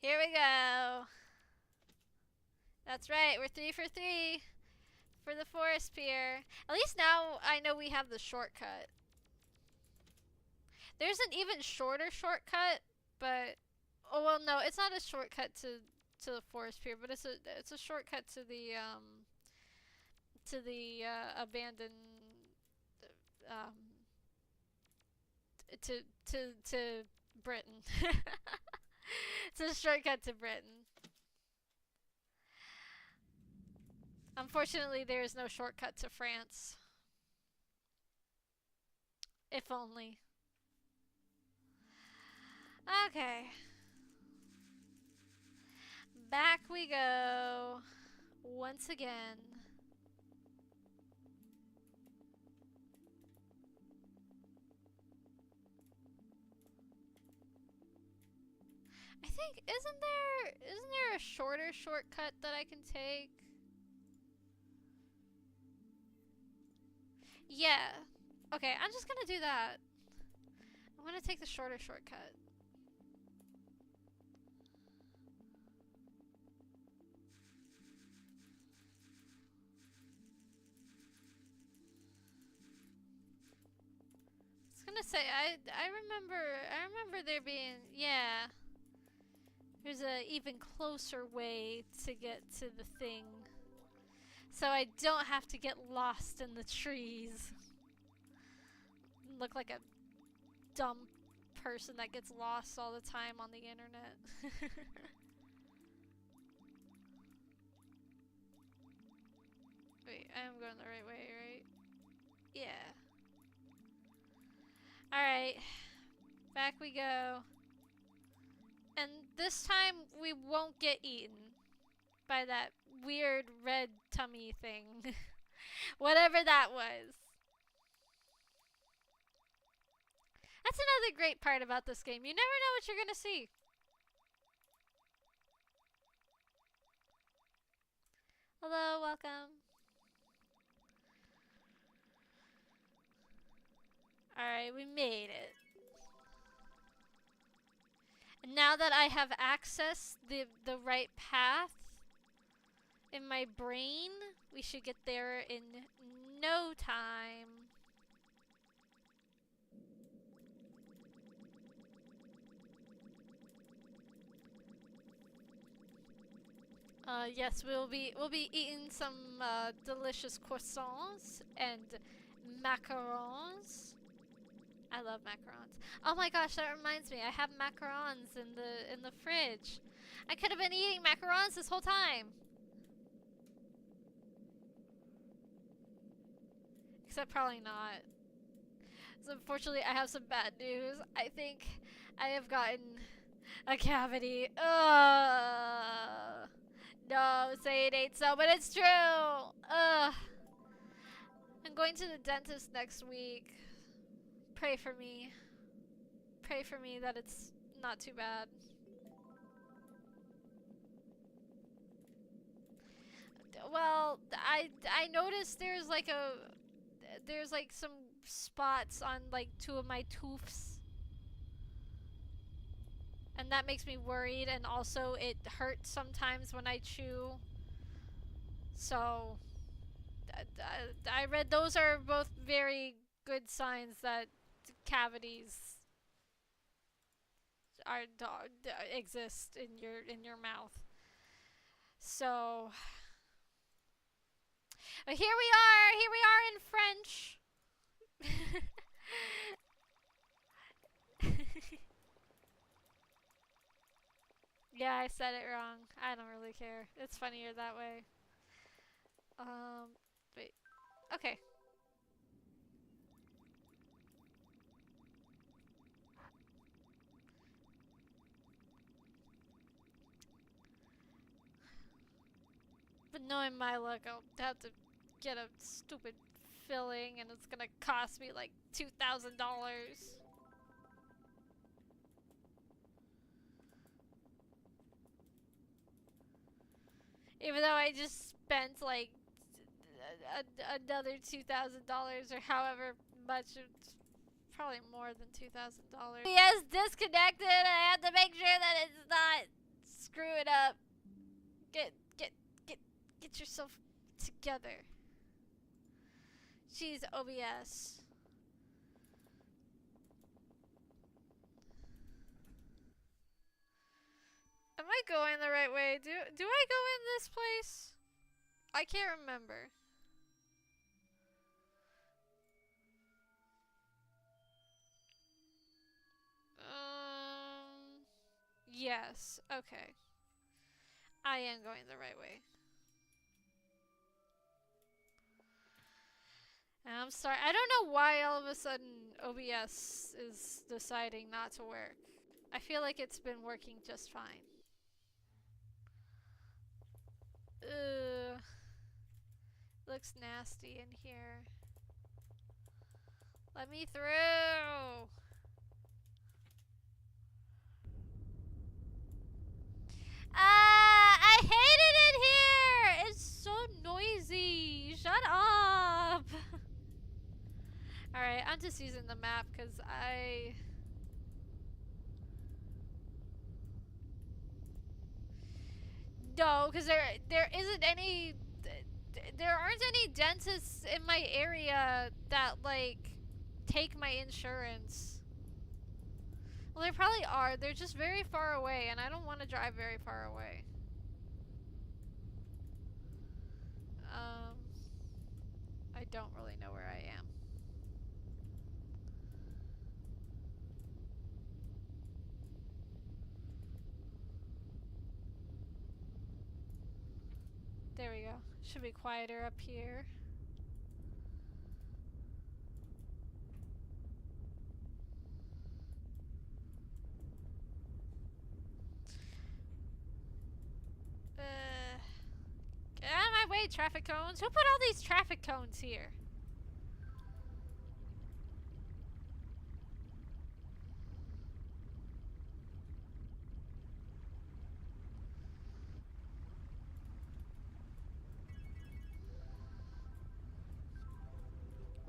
Here we go. That's right. We're 3 for 3 for the forest pier. At least now I know we have the shortcut. There's an even shorter shortcut, but oh well, no, it's not a shortcut to the forest pier, but it's a shortcut to the abandoned um to Britain. It's a shortcut to Britain. Unfortunately, there is no shortcut to France. If only. Okay. Back we go. Once again. think isn't there a shorter shortcut that I can take? Yeah. Okay, I'm just gonna do that. I'm gonna take the shorter shortcut. I was gonna say I remember there being, yeah. There's a even closer way to get to the thing. So I don't have to get lost in the trees. Look like a dumb person that gets lost all the time on the internet. Wait, I am going the right way, right? Yeah. Alright. Back we go. And this time we won't get eaten by that weird red tummy thing. Whatever that was. That's another great part about this game. You never know what you're gonna see. Hello, welcome. Alright, we made it. And now that I have accessed the right path in my brain, we should get there in no time. Yes, we'll be eating some delicious croissants and macarons. I love macarons. Oh my gosh, that reminds me. I have macarons in the fridge. I could have been eating macarons this whole time. Except probably not. So unfortunately, I have some bad news. I think I have gotten a cavity. Ugh. No, say it ain't so, but it's true. Ugh. I'm going to the dentist next week. Pray for me. Pray for me that it's not too bad. Well, I noticed there's like some spots on like two of my tooths. And that makes me worried, and also it hurts sometimes when I chew. So I read those are both very good signs that cavities are exist in your mouth. So here we are in French. Yeah, I said it wrong. I don't really care. It's funnier that way. Wait. Okay. But knowing my luck, I'll have to get a stupid filling, and it's gonna cost me like $2,000. Even though I just spent like another $2,000 or however much. It's probably more than $2,000. Yes, disconnected. I have to make sure that it's not screwing up. Get yourself together. Jeez, OBS. Am I going the right way? Do I go in this place? I can't remember. Yes. Okay. I am going the right way. And I'm sorry. I don't know why all of a sudden OBS is deciding not to work. I feel like it's been working just fine. Ugh. Looks nasty in here. Let me through. I hated it here! It's so noisy. Shut up. Alright, I'm just using the map because I... No, because there isn't any... There aren't any dentists in my area that, like, take my insurance. Well, they probably are. They're just very far away, and I don't want to drive very far away. Um, I don't really know where I am. There we go. Should be quieter up here. Get out of my way, traffic cones. Who put all these traffic cones here?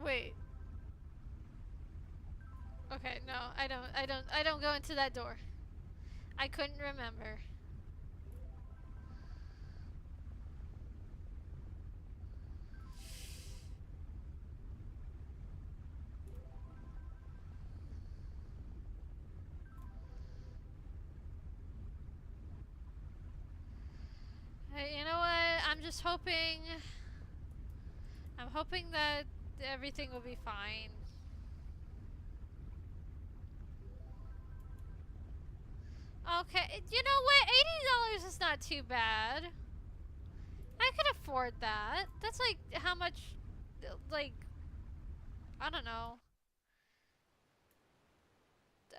Wait. Okay, no, I don't go into that door. I couldn't remember. Hey, you know what? I'm just hoping... I'm hoping that everything will be fine. Okay, you know what? $80 is not too bad. I could afford that. That's like how much, like, I don't know.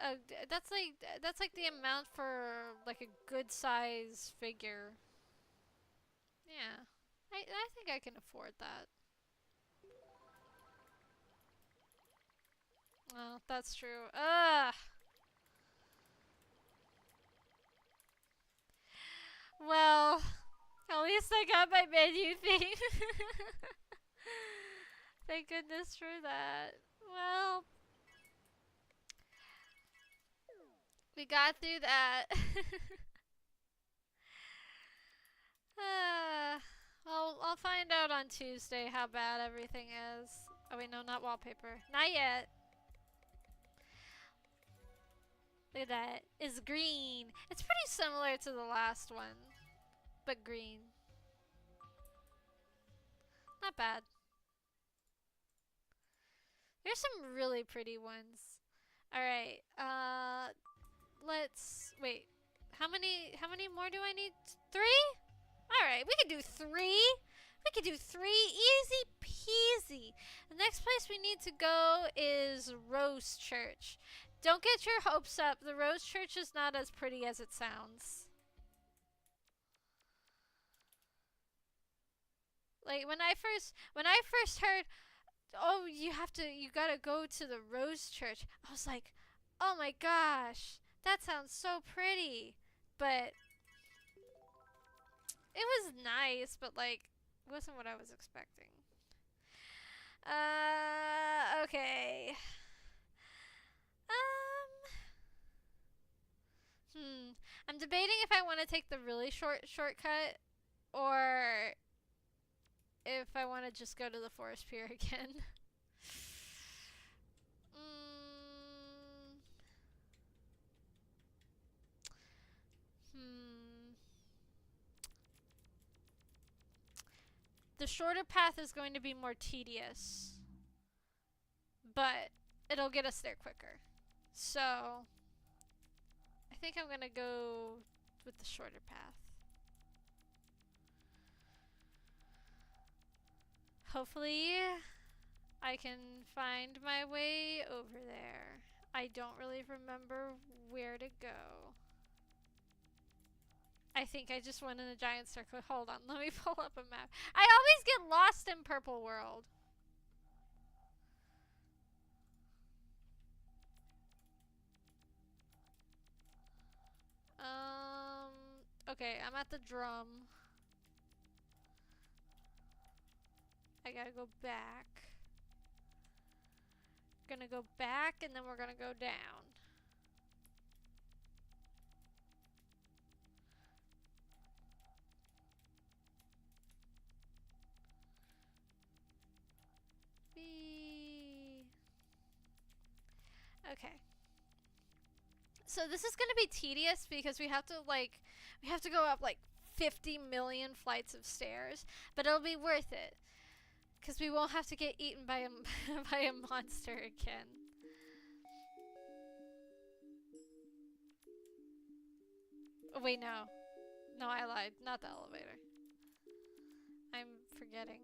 Uh, that's like the amount for like a good size figure. Yeah, I think I can afford that. Oh, that's true. Ugh. Well, at least I got my menu thing. Thank goodness for that. Well, we got through that. I'll find out on Tuesday how bad everything is. Oh wait, no, not wallpaper. Not yet. Look at that. It's green. It's pretty similar to the last one, but green. Not bad. There's some really pretty ones. Alright, let's wait. How many more do I need? 3? Alright, we can do 3. We can do 3. Easy peasy. The next place we need to go is Rose Church. Don't get your hopes up. The Rose Church is not as pretty as it sounds. Like when I first heard, oh, you gotta go to the Rose Church. I was like, oh my gosh, that sounds so pretty. But it was nice, but like, it wasn't what I was expecting. Okay. I'm debating if I want to take the really shortcut or if I want to just go to the forest pier again. mm, hmm. The shorter path is going to be more tedious, but it'll get us there quicker. So, I think I'm gonna go with the shorter path. Hopefully, I can find my way over there. I don't really remember where to go. I think I just went in a giant circle. Hold on, let me pull up a map. I always get lost in Purple World. Okay, I'm at the drum. I gotta go back. Gonna go back and then we're gonna go down. Whee. Okay. So this is gonna be tedious because we have to go up like 50 million flights of stairs, but it'll be worth it because we won't have to get eaten by a by a monster again. Oh, wait, no. No, I lied. Not the elevator. I'm forgetting.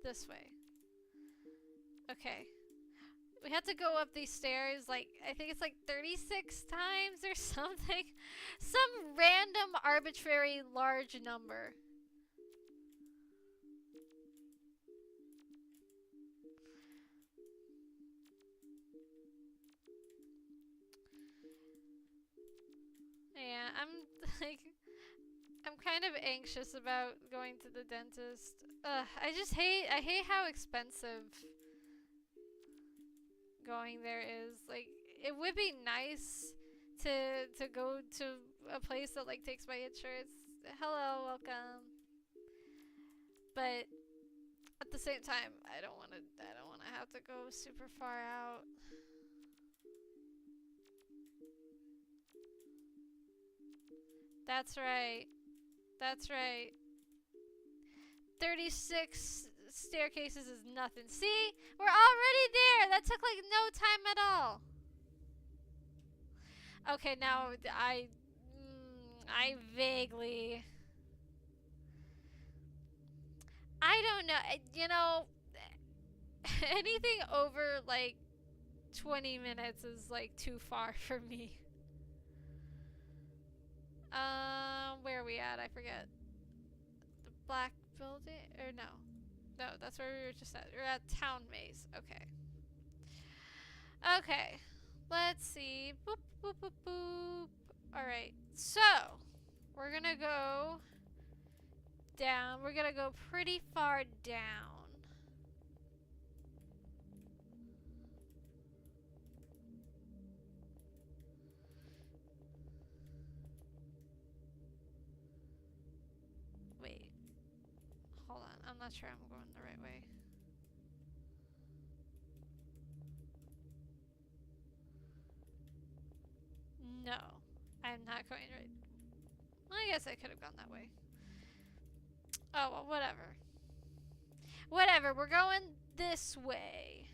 This way. Okay. We have to go up these stairs, like, I think it's like 36 times or something. Some random, arbitrary, large number. Yeah, like, I'm kind of anxious about going to the dentist. Ugh, I hate how expensive going there is. Like, it would be nice to go to a place that like takes my insurance. Hello, welcome. But at the same time, I don't want to have to go super far out. That's right. That's right. 36 staircases is nothing. See? We're already there. That took like no time at all. Okay, now I vaguely, I don't know. You know, anything over like 20 minutes is like too far for me. Where are we at? I forget. The black building? Or no. No, that's where we were just at. We're at Town Maze. Okay. Okay. Let's see. Boop, boop, boop, boop. Alright. So, we're gonna go down. We're gonna go pretty far down. Wait. Hold on. I'm not sure I'm going the right way. No. I'm not going right. Well, I guess I could have gone that way. Oh, well, whatever. Whatever. We're going this way.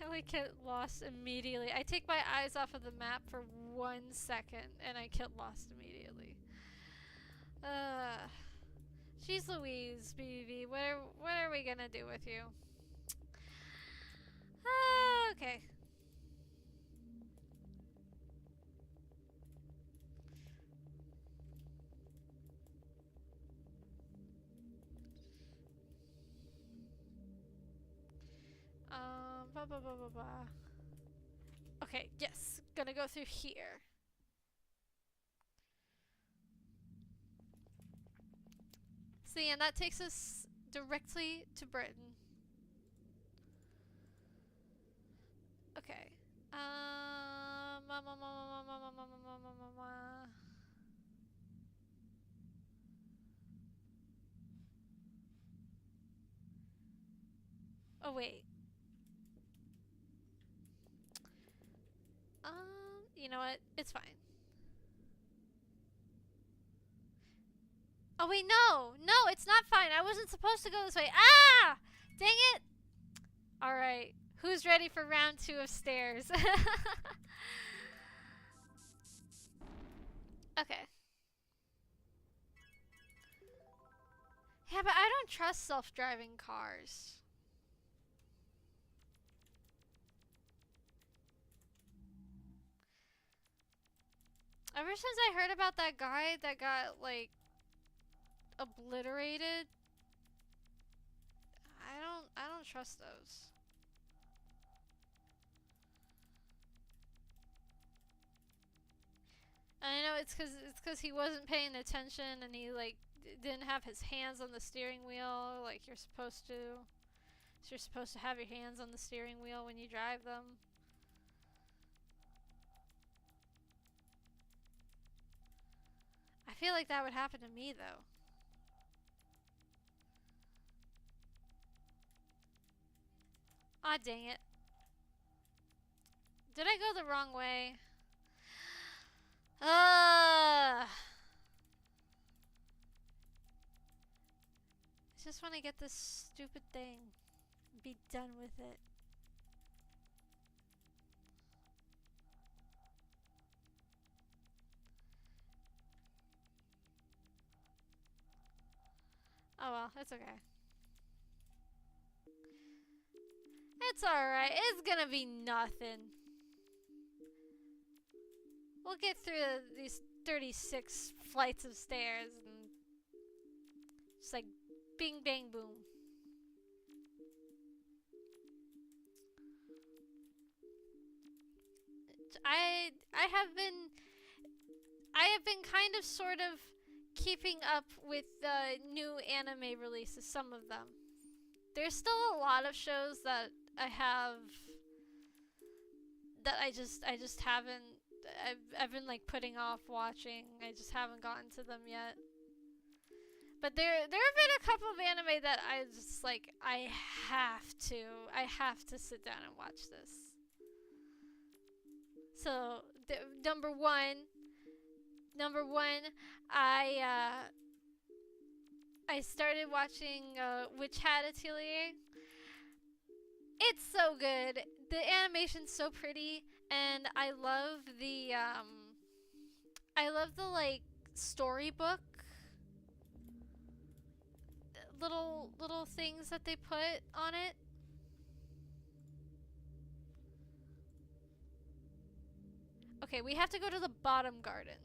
I like get lost immediately. I take my eyes off of the map for 1 second and I get lost immediately. Jeez Louise, BB. What are we gonna do with you? Okay. Blah, blah, blah, blah, blah. Okay, yes. Gonna go through here. See, and that takes us directly to Britain. Okay. Oh, wait. You know what? It's fine. Oh, wait, no! No, it's not fine. I wasn't supposed to go this way. Ah! Dang it! Alright. Who's ready for round 2 of stairs? Okay. Yeah, but I don't trust self-driving cars. Ever since I heard about that guy that got, like, obliterated, I don't trust those. it's cuz he wasn't paying attention and he like didn't have his hands on the steering wheel like you're supposed to. So you're supposed to have your hands on the steering wheel when you drive them. I feel like that would happen to me though. Aw, dang it. Did I go the wrong way? I just want to get this stupid thing. Be done with it. Oh well, it's okay. It's alright. It's gonna be nothing. We'll get through these 36 flights of stairs and just like bing bang boom. I have been kind of sort of keeping up with the new anime releases, some of them. There's still a lot of shows that I have that I just haven't I've been like putting off watching. I just haven't gotten to them yet. But there have been a couple of anime that I just like I have to sit down and watch this. So number one, I started watching Witch Hat Atelier. It's so good. The animation's so pretty, and I love the like storybook little things that they put on it. Okay, we have to go to the bottom garden.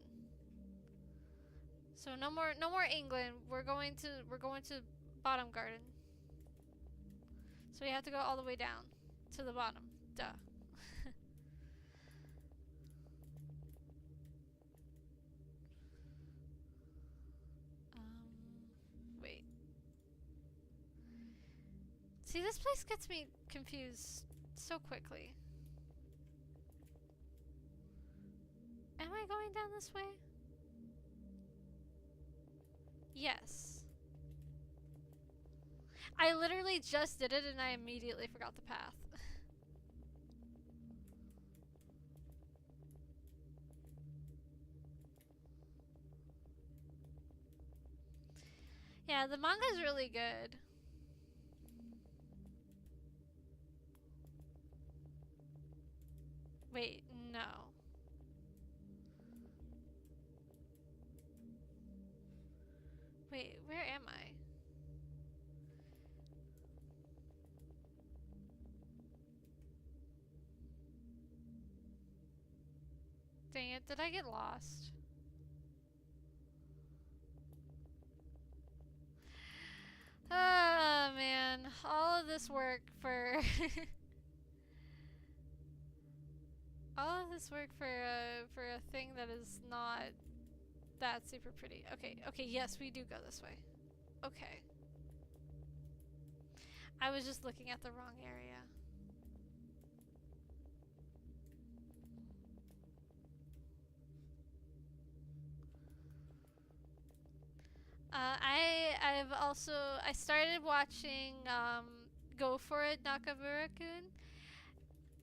So no more England. We're going to bottom garden. So we have to go all the way down to the bottom. Duh. Wait. See, this place gets me confused so quickly. Am I going down this way? Yes. I literally just did it and I immediately forgot the path. Yeah, the manga's really good. Wait, no. Wait, where am I? Dang it, did I get lost? Oh man, all of this work for all of this work for a thing that is not that super pretty. Okay, yes, we do go this way. Okay. I was just looking at the wrong area. I started watching Go For It Nakamura-kun.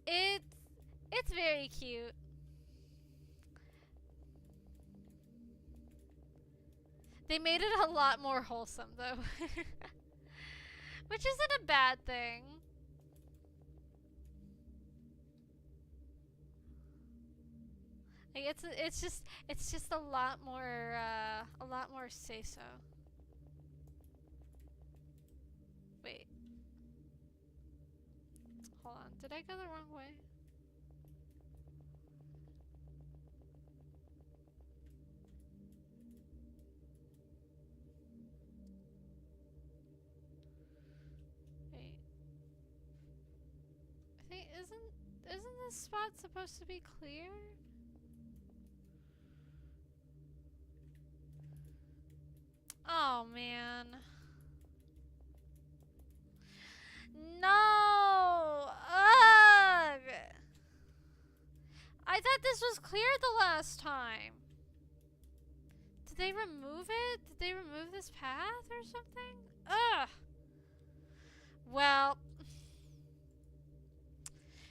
It's very cute. They made it a lot more wholesome though. Which isn't a bad thing. Like it's just a lot more say so. Wait. Hold on. Did I go the wrong way? Wait. I think isn't this spot supposed to be clear? Oh man. No! Ugh! I thought this was clear the last time. Did they remove it? Did they remove this path or something? Ugh! Well,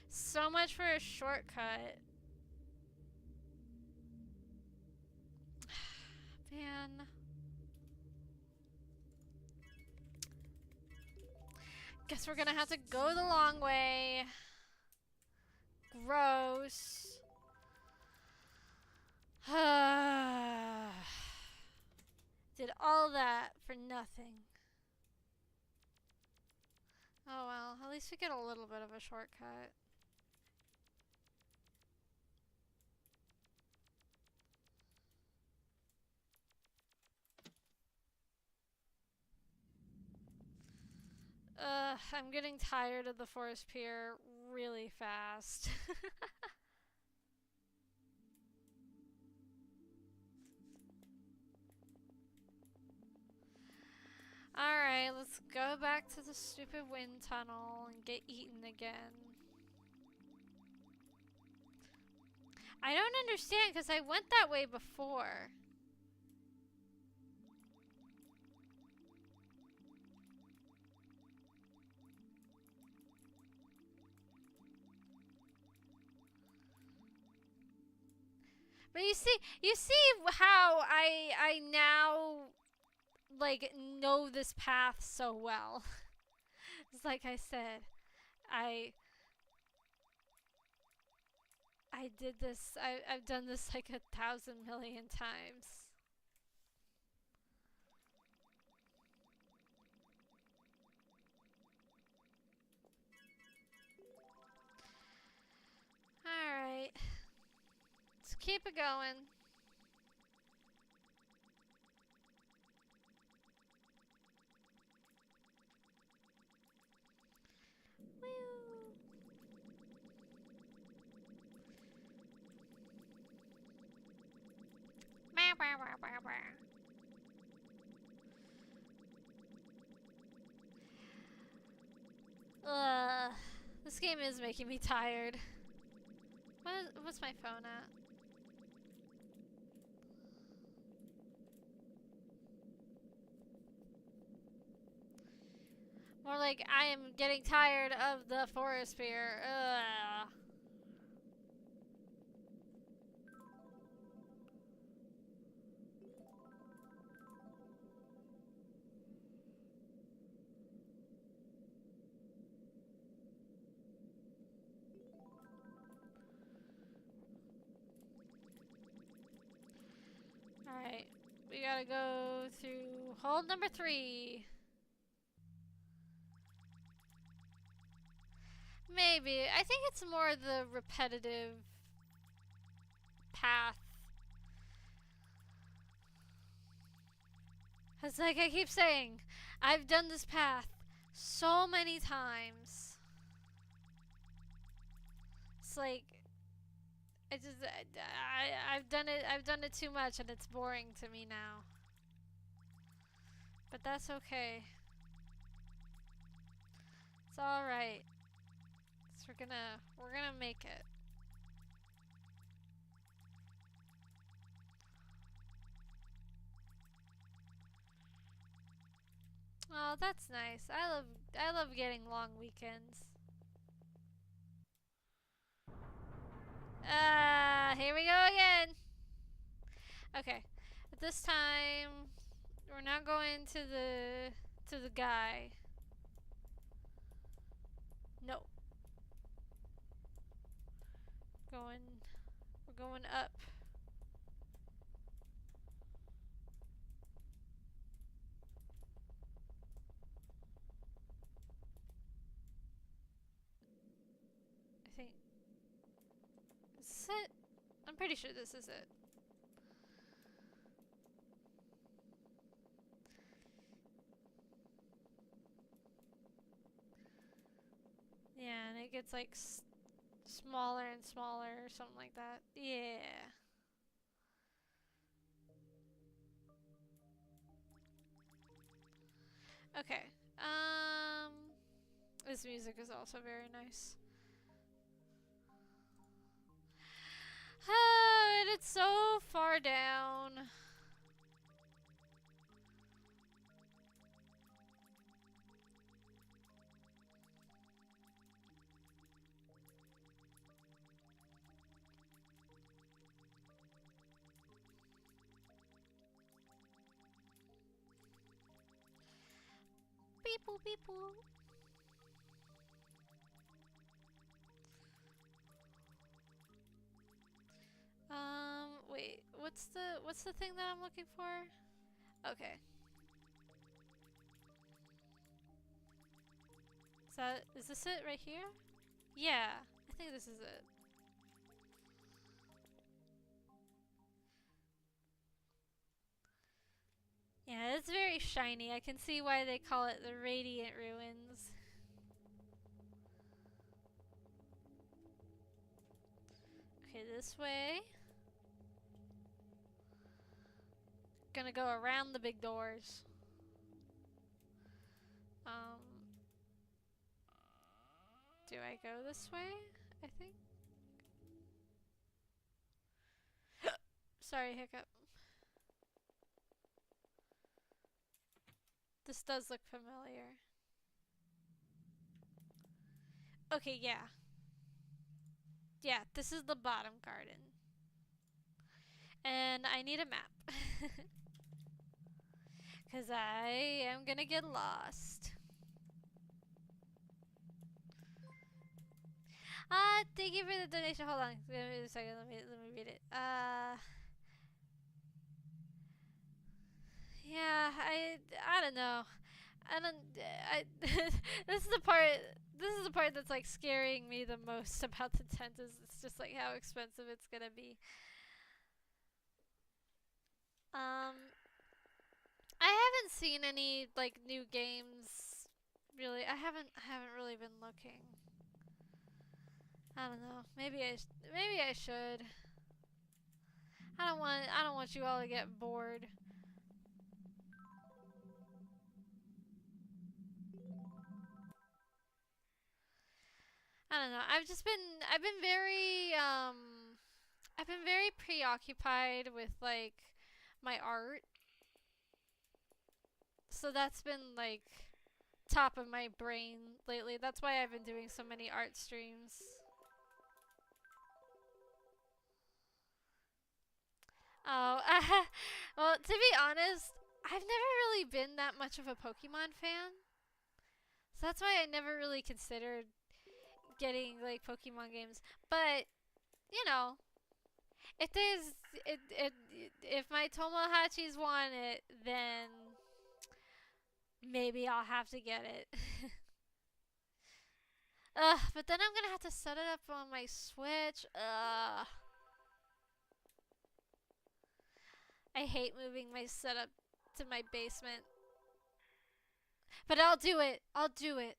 so much for a shortcut. Man. Guess we're gonna have to go the long way. Gross. Did all that for nothing. Oh well, at least we get a little bit of a shortcut. I'm getting tired of the forest pier really fast. Alright, let's go back to the stupid wind tunnel and get eaten again. I don't understand because I went that way before. But you see how I now like know this path so well. It's like I said, I I did this. I've done this like 1,000,000,000 times. All right, let's keep it going. Woo. This game is making me tired. What's my phone at? More like I am getting tired of the forest pier. Ugh. Alright, we gotta go through hole number 3. Maybe. I think it's more the repetitive path. It's like I keep saying, I've done this path so many times. It's like I've done it too much and it's boring to me now. But that's okay. It's all right. So we're gonna make it. Oh, that's nice. I love getting long weekends. Here we go again. Okay. At this time, we're not going to the guy. No. We're going up. I think. Is this it? I'm pretty sure this is it. Yeah, and it gets like smaller and smaller or something like that. Yeah. Okay. This music is also very nice. And it's so far down. Beep boop beep boop. Wait, what's the thing that I'm looking for? Okay. Is this it right here? Yeah, I think this is it. Yeah, it's very shiny. I can see why they call it the Radiant Ruins. Okay, this way. Gonna go around the big doors. Um, do I go this way? I think. Sorry, hiccup. This does look familiar. Okay, yeah. Yeah, this is the bottom garden. And I need a map. Because I am gonna get lost. Thank you for the donation. Hold on. Give me a second. Let me read it. Yeah, I don't know. I don't. This is the part. This is the part that's like scaring me the most about the tent. Is it's just like how expensive it's gonna be. Um, I haven't seen any like new games. Really, I haven't really been looking. I don't know. Maybe I should. I don't want you all to get bored. I don't know. I've been very I've been very preoccupied with like my art. So that's been like top of my brain lately. That's why I've been doing so many art streams. Oh, well, to be honest, I've never really been that much of a Pokemon fan. So that's why I never really considered getting like Pokemon games. But, you know, if there's if my Tomohachis want it, then maybe I'll have to get it. Ugh, but then I'm gonna have to set it up on my Switch. Ugh. I hate moving my setup to my basement. But I'll do it. I'll do it.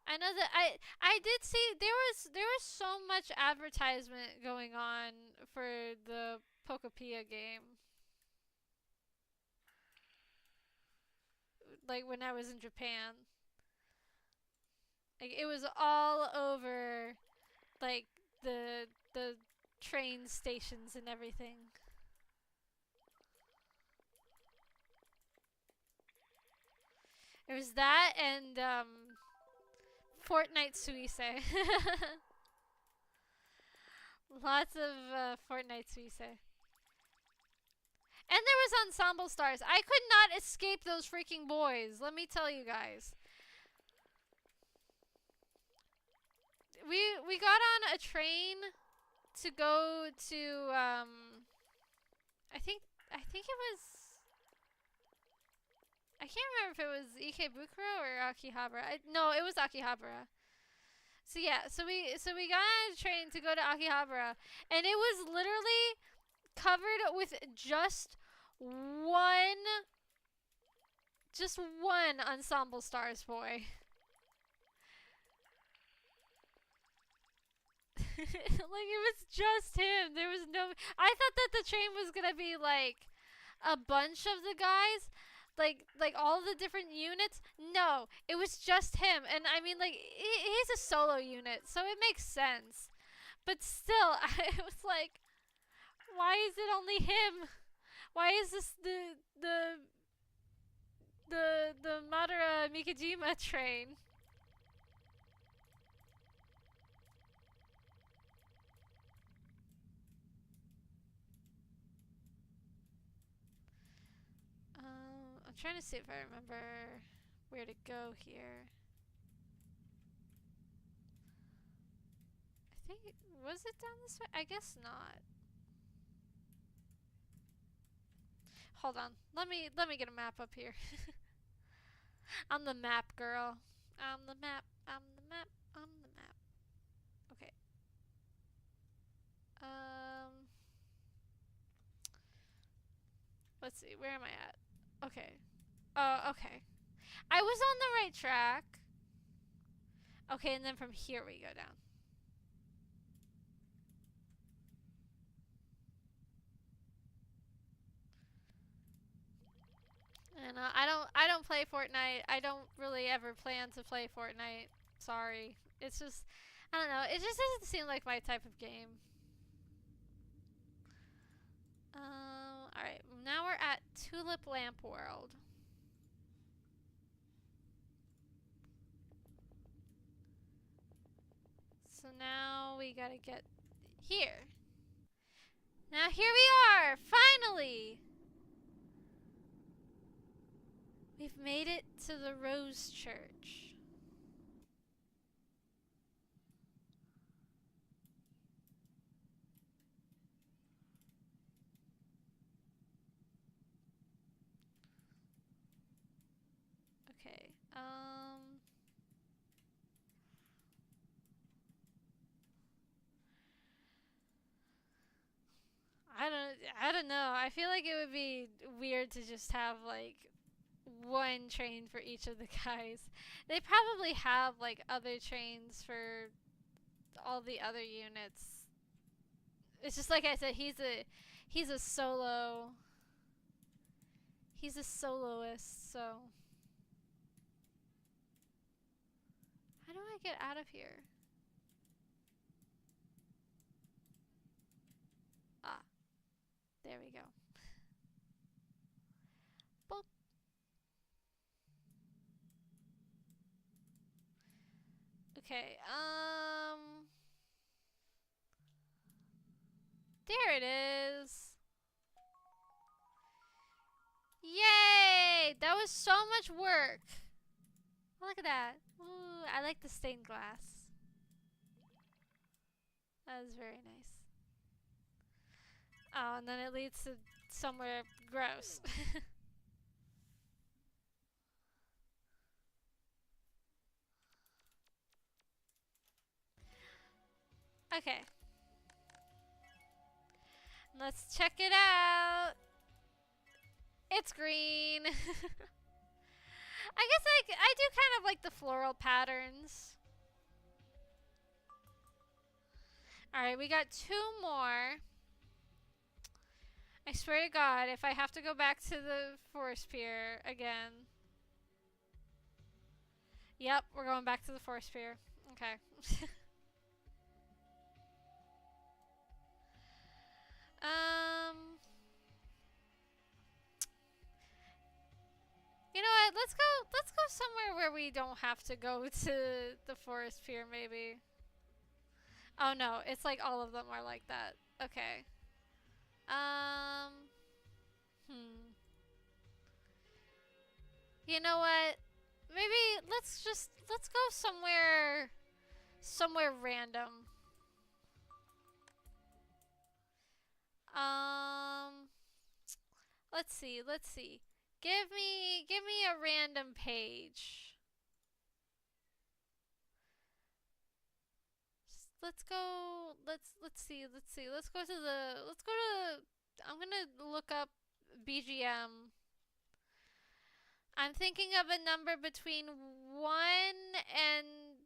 I know that I did see there was so much advertisement going on for the Pokopia game. Like when I was in Japan. Like it was all over like the train stations and everything. There was that and Fortnite Suisse. Lots of Fortnite Suisse. And there was Ensemble Stars. I could not escape those freaking boys. Let me tell you guys. We got on a train to go to I think it was I can't remember if it was Ikebukuro or Akihabara. No, it was Akihabara. So yeah, so we got on a train to go to Akihabara, and it was literally covered with just one Ensemble Stars boy. Like it was just him. There was no. I thought that the train was gonna be like a bunch of the guys, like all the different units. No, it was just him. And I mean, like he's a solo unit, so it makes sense. But still, I was like, why is it only him? Why is this the Madara Mikajima train? I'm trying to see if I remember where to go here. I think was it down this way? I guess not. Hold on. Let me get a map up here. I'm the map girl. I'm the map. I'm the map. I'm the map. Okay. Um let's see. Where am I at? Okay. Oh, okay. I was on the right track. Okay, and then from here we go down. And I don't play Fortnite. I don't really ever plan to play Fortnite. Sorry. It's just I don't know. It just doesn't seem like my type of game. All right. Now we're at Tulip Lamp World. So now we gotta get here. Now here we are, finally! We've made it to the Rose Church. Okay, I don't know. I feel like it would be weird to just have like one train for each of the guys. They probably have like other trains for all the other units. It's just like I said, he's a solo. He's a soloist, so how do I get out of here? Ah, there we go. Boop. Okay, there it is. Yay! That was so much work. Oh, look at that. Ooh, I like the stained glass. That is very nice. Oh, and then it leads to somewhere gross. Okay. Let's check it out. It's green. I guess I do kind of like the floral patterns. Alright, we got two more. I swear to God, if I have to go back to the forest pier again. Yep, we're going back to the forest pier. Okay. um, you know what? Let's go. Let's go somewhere where we don't have to go to the forest pier. Maybe. Oh no, it's like all of them are like that. Okay. Um. Hmm. You know what? Maybe let's go somewhere random. Um. Let's see. Give me a random page. Let's go. Let's see. I'm gonna look up BGM. I'm thinking of a number between 1 and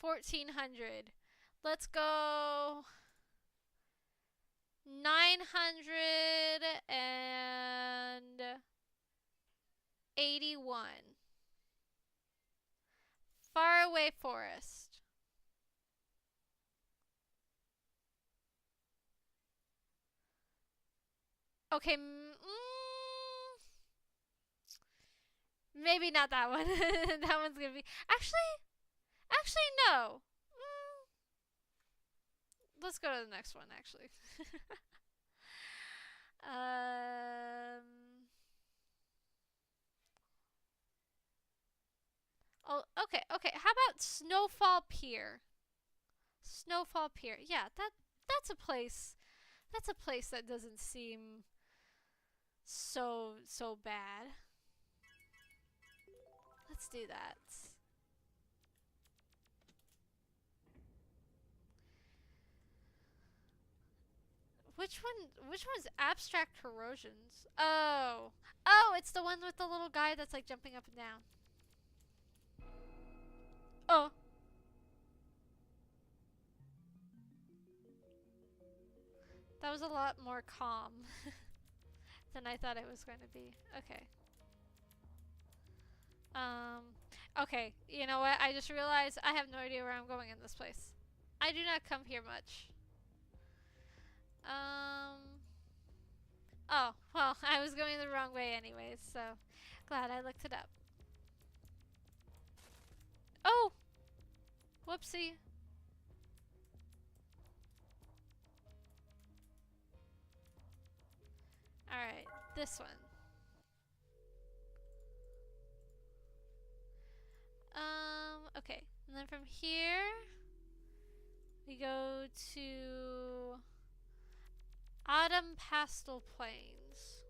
1400. Let's go 981. Faraway Forest. Okay, maybe not that one. That one's gonna be actually no. Mm, let's go to the next one. Actually, um. Oh, okay, okay. How about Snowfall Pier? Snowfall Pier. Yeah, that's a place. That's a place that doesn't seem so bad. Let's do that. Which one's abstract corrosions? Oh. Oh, it's the one with the little guy that's like jumping up and down. Oh. That was a lot more calm than I thought it was going to be. Okay. Okay, you know what? I just realized I have no idea where I'm going in this place. I do not come here much. Um, oh, well, I was going the wrong way anyways, so glad I looked it up. Oh! Whoopsie. Alright, this one. Okay. And then from here, we go to Autumn Pastel Plains,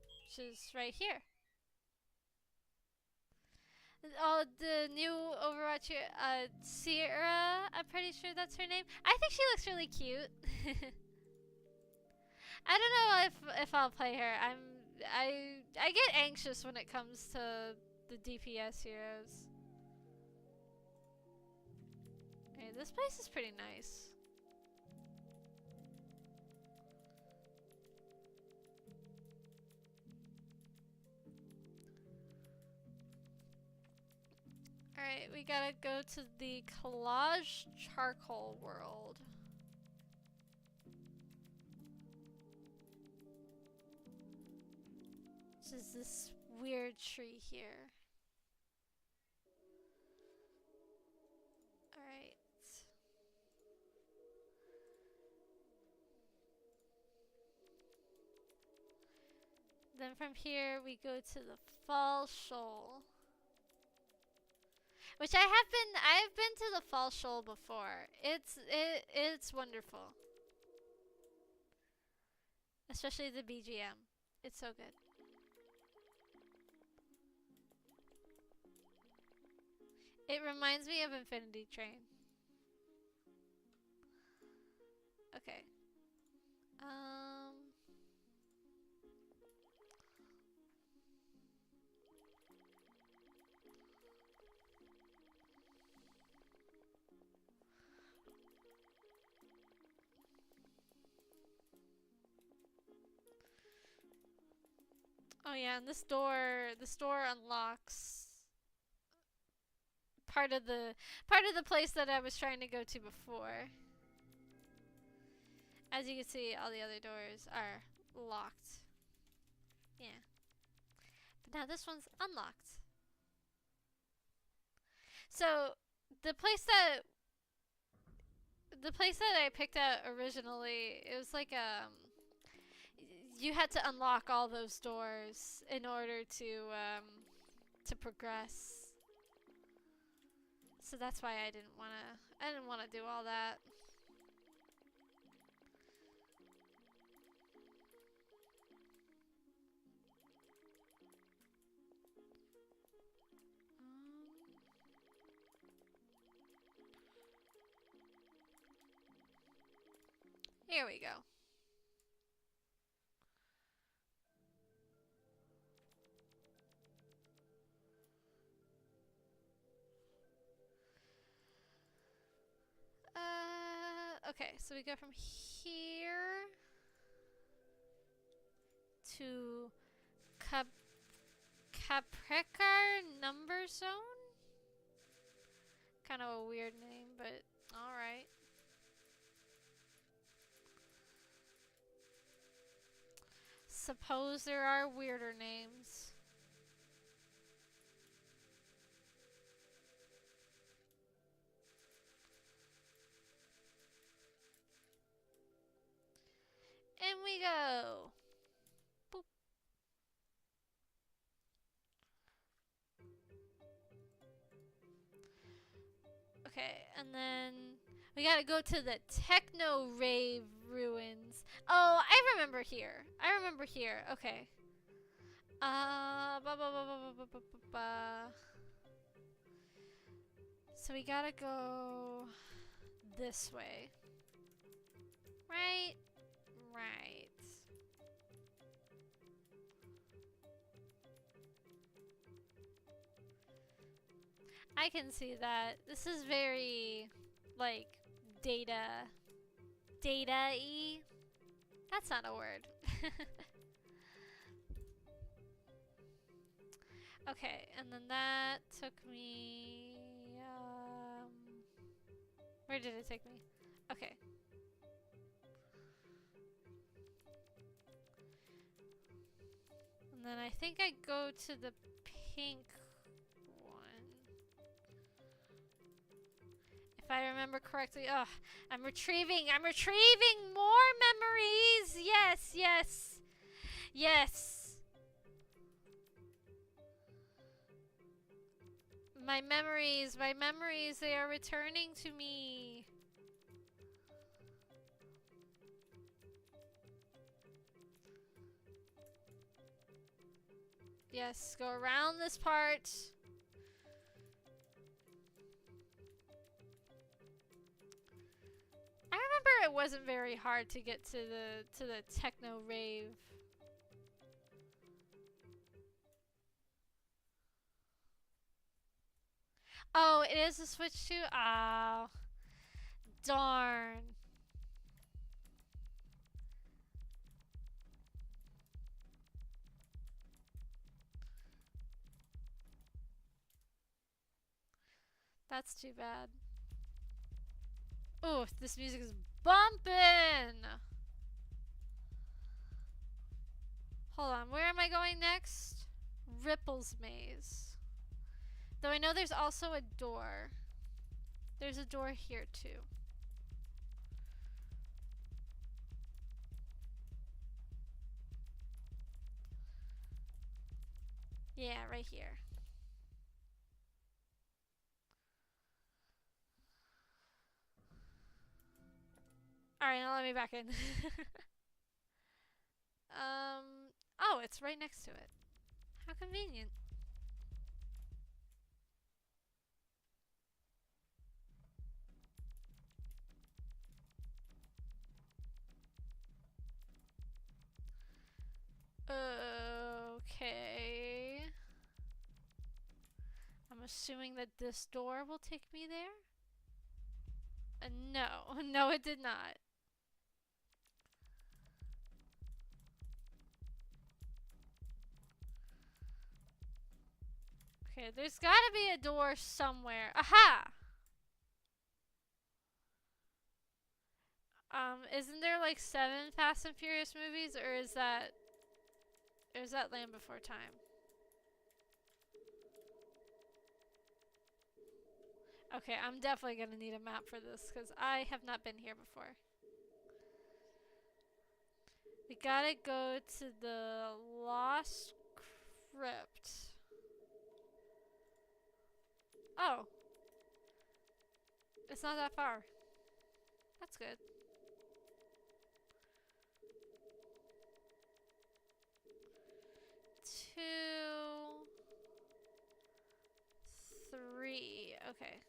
which is right here. Oh, the new Overwatch, Sierra, I'm pretty sure that's her name. I think she looks really cute. I don't know if I'll play her. I get anxious when it comes to the DPS heroes. Okay, this place is pretty nice. Alright, we gotta go to the Collage Charcoal World. Which is this weird tree here. Alright. Then from here we go to the Fall Shoal. Which I've been to the Fall Shoal before. It's wonderful. Especially the BGM. It's so good. It reminds me of Infinity Train. Okay. Oh yeah, and this door unlocks part of the place that I was trying to go to before. As you can see, all the other doors are locked. Yeah. But now this one's unlocked. So, the place that I picked out originally, it was like you had to unlock all those doors in order to progress. So that's why I didn't want to do all that. Here we go. Okay, so we go from here to Cap Capricar Number Zone? Kind of a weird name, but alright. Suppose there are weirder names. And we go. Boop. Okay, and then we gotta go to the Techno Rave Ruins. Oh, I remember here. I remember here. Okay. Ba ba ba ba ba ba ba ba ba. So we gotta go this way. Right? Right. I can see that. This is very, like, data-y. That's not a word. Okay, and then that took me, where did it take me? Okay. And then I think I go to the pink one. If I remember correctly. Ugh, I'm retrieving more memories! Yes, yes, yes! My memories, they are returning to me. Yes, go around this part. I remember it wasn't very hard to get to the techno rave. Oh, it is a switch too? Oh, darn. That's too bad. Ooh, this music is bumping! Hold on, where am I going next? Ripple's Maze. Though I know there's also a door. There's a door here too. Yeah, right here. Alright, now let me back in. Oh, it's right next to it. How convenient. Okay. I'm assuming that this door will take me there? No. No, it did not. Okay, there's gotta be a door somewhere. Aha! Isn't there like 7 Fast and Furious movies, or is that Land Before Time? Okay, I'm definitely gonna need a map for this, because I have not been here before. We gotta go to the Lost Crypt. Oh. It's not that far. That's good. 2, 3. Okay.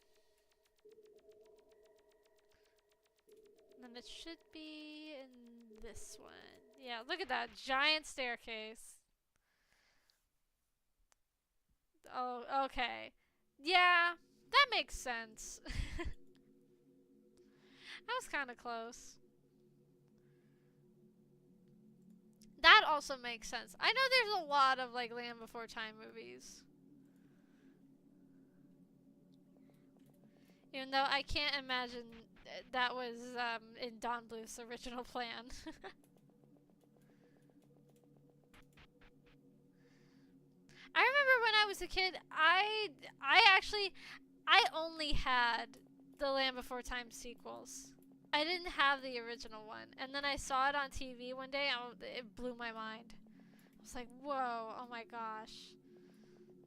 And then it should be in this one. Yeah, look at that giant staircase. Oh, okay. Yeah, that makes sense. That was kind of close. That also makes sense. I know there's a lot of like Land Before Time movies. Even though I can't imagine that was in Don Bluth's original plan. I remember when I was a kid, I only had the Land Before Time sequels. I didn't have the original one, and then I saw it on TV one day, and it blew my mind. I was like, "Whoa! Oh my gosh,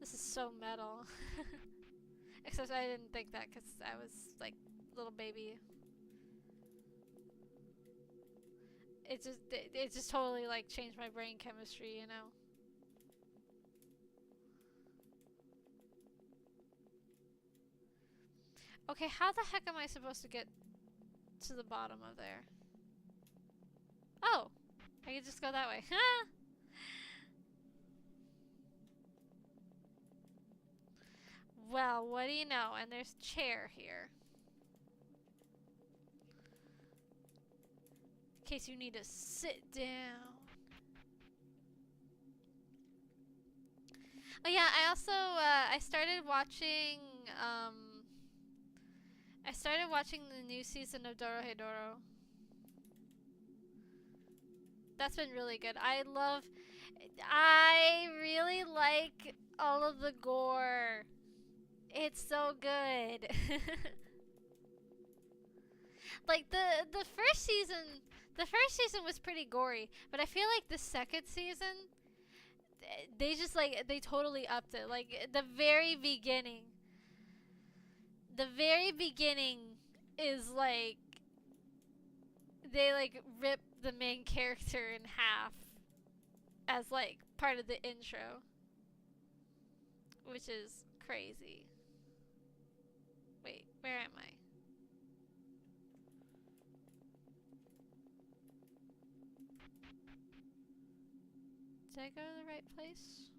this is so metal." Except I didn't think that because I was like little baby. It just totally like changed my brain chemistry, you know. Okay, how the heck am I supposed to get to the bottom of there? Oh, I can just go that way. Well, what do you know? And there's a chair here. In case you need to sit down. Oh yeah, I also I started watching the new season of Dorohedoro. That's been really good. I really like all of the gore. It's so good. Like the first season was pretty gory, but I feel like the second season they totally upped it. Like the very beginning is like they like rip the main character in half as like part of the intro, which is crazy. Wait, where am I? Did I go to the right place?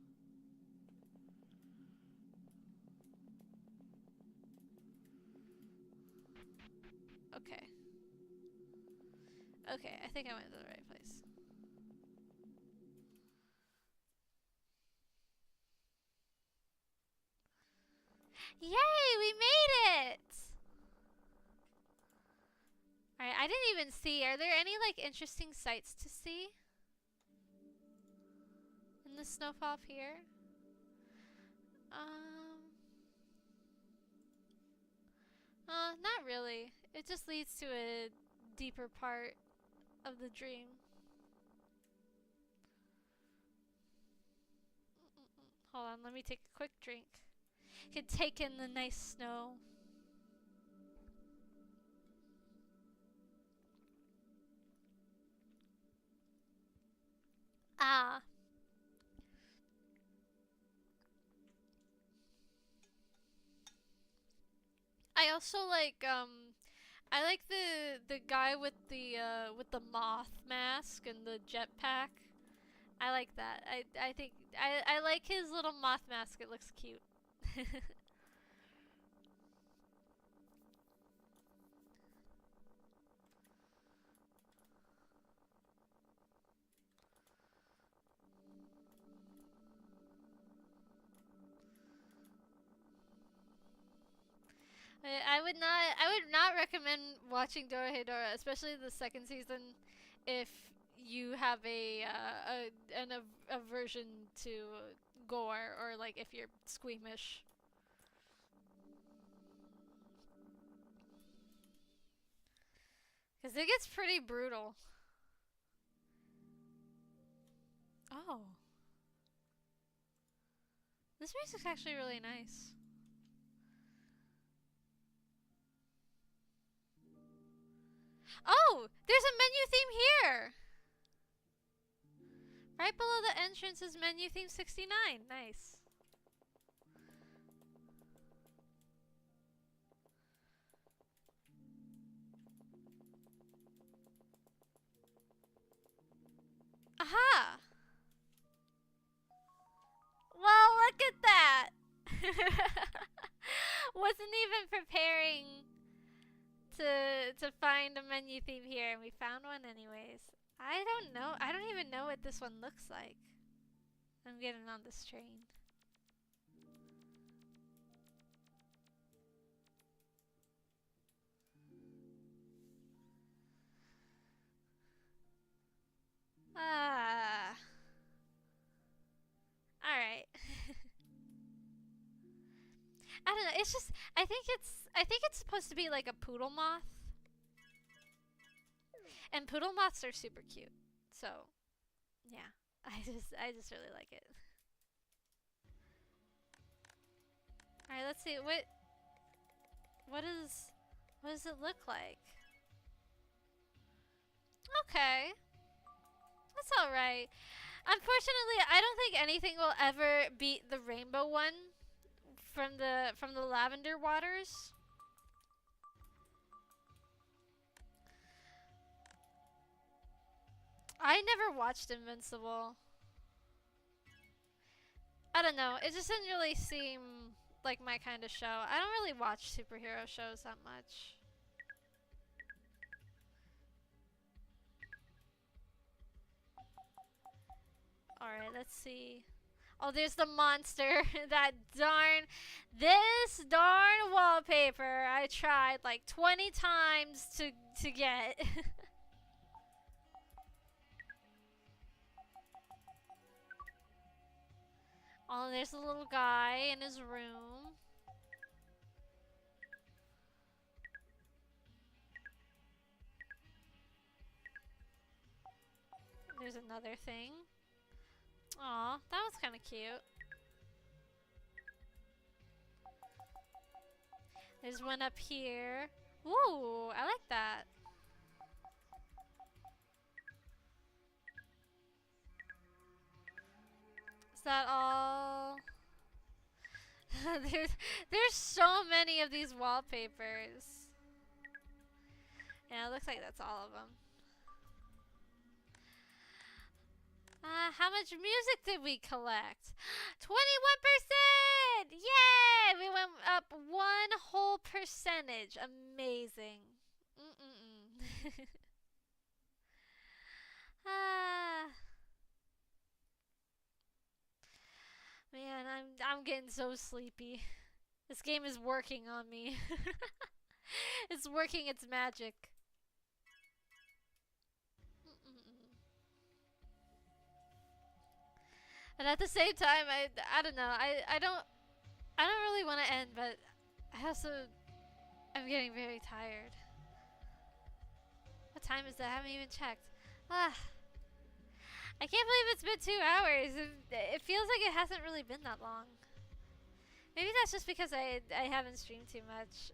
Okay. Okay, I think I went to the right place. Yay, we made it! Alright, I didn't even see. Are there any like interesting sights to see? In the snowfall up here? Not really. It just leads to a deeper part of the dream. Hold on, let me take a quick drink. Could take in the nice snow. Ah. I also like I like the guy with the moth mask and the jetpack. I like that. I think I like his little moth mask. It looks cute. I would not recommend watching Dorohedoro, especially the second season, if you have an aversion to gore or like if you're squeamish. Because it gets pretty brutal. Oh. This music's actually really nice. Oh! There's a menu theme here! Right below the entrance is menu theme 69. Nice. Aha! Well, look at that! Wasn't even preparing to find a menu theme here, and we found one anyways. I don't know. I don't even know what this one looks like. I'm getting on this train. Ah. All right. I don't know. It's just I think it's supposed to be like a poodle moth. And poodle moths are super cute. So, yeah. I just really like it. All right, let's see what is what does it look like? Okay. That's all right. Unfortunately, I don't think anything will ever beat the rainbow one from the lavender waters. I never watched Invincible. I don't know. It just didn't really seem like my kind of show. I don't really watch superhero shows that much. Alright, let's see. Oh, there's the monster. That darn. This darn wallpaper I tried like 20 times to get. Oh, there's a little guy in his room. There's another thing. Aw, that was kind of cute. There's one up here. Ooh, I like that. Is that all? there's so many of these wallpapers. Yeah, it looks like that's all of them. How much music did we collect? 21%! Yay! We went up one whole percentage. Amazing. Ah. Man, I'm getting so sleepy. This game is working on me. It's working its magic. And at the same time, I don't know. I don't really want to end, but I also I'm getting very tired. What time is it? I haven't even checked. Ah, I can't believe it's been 2 hours. It feels like it hasn't really been that long. Maybe that's just because I haven't streamed too much.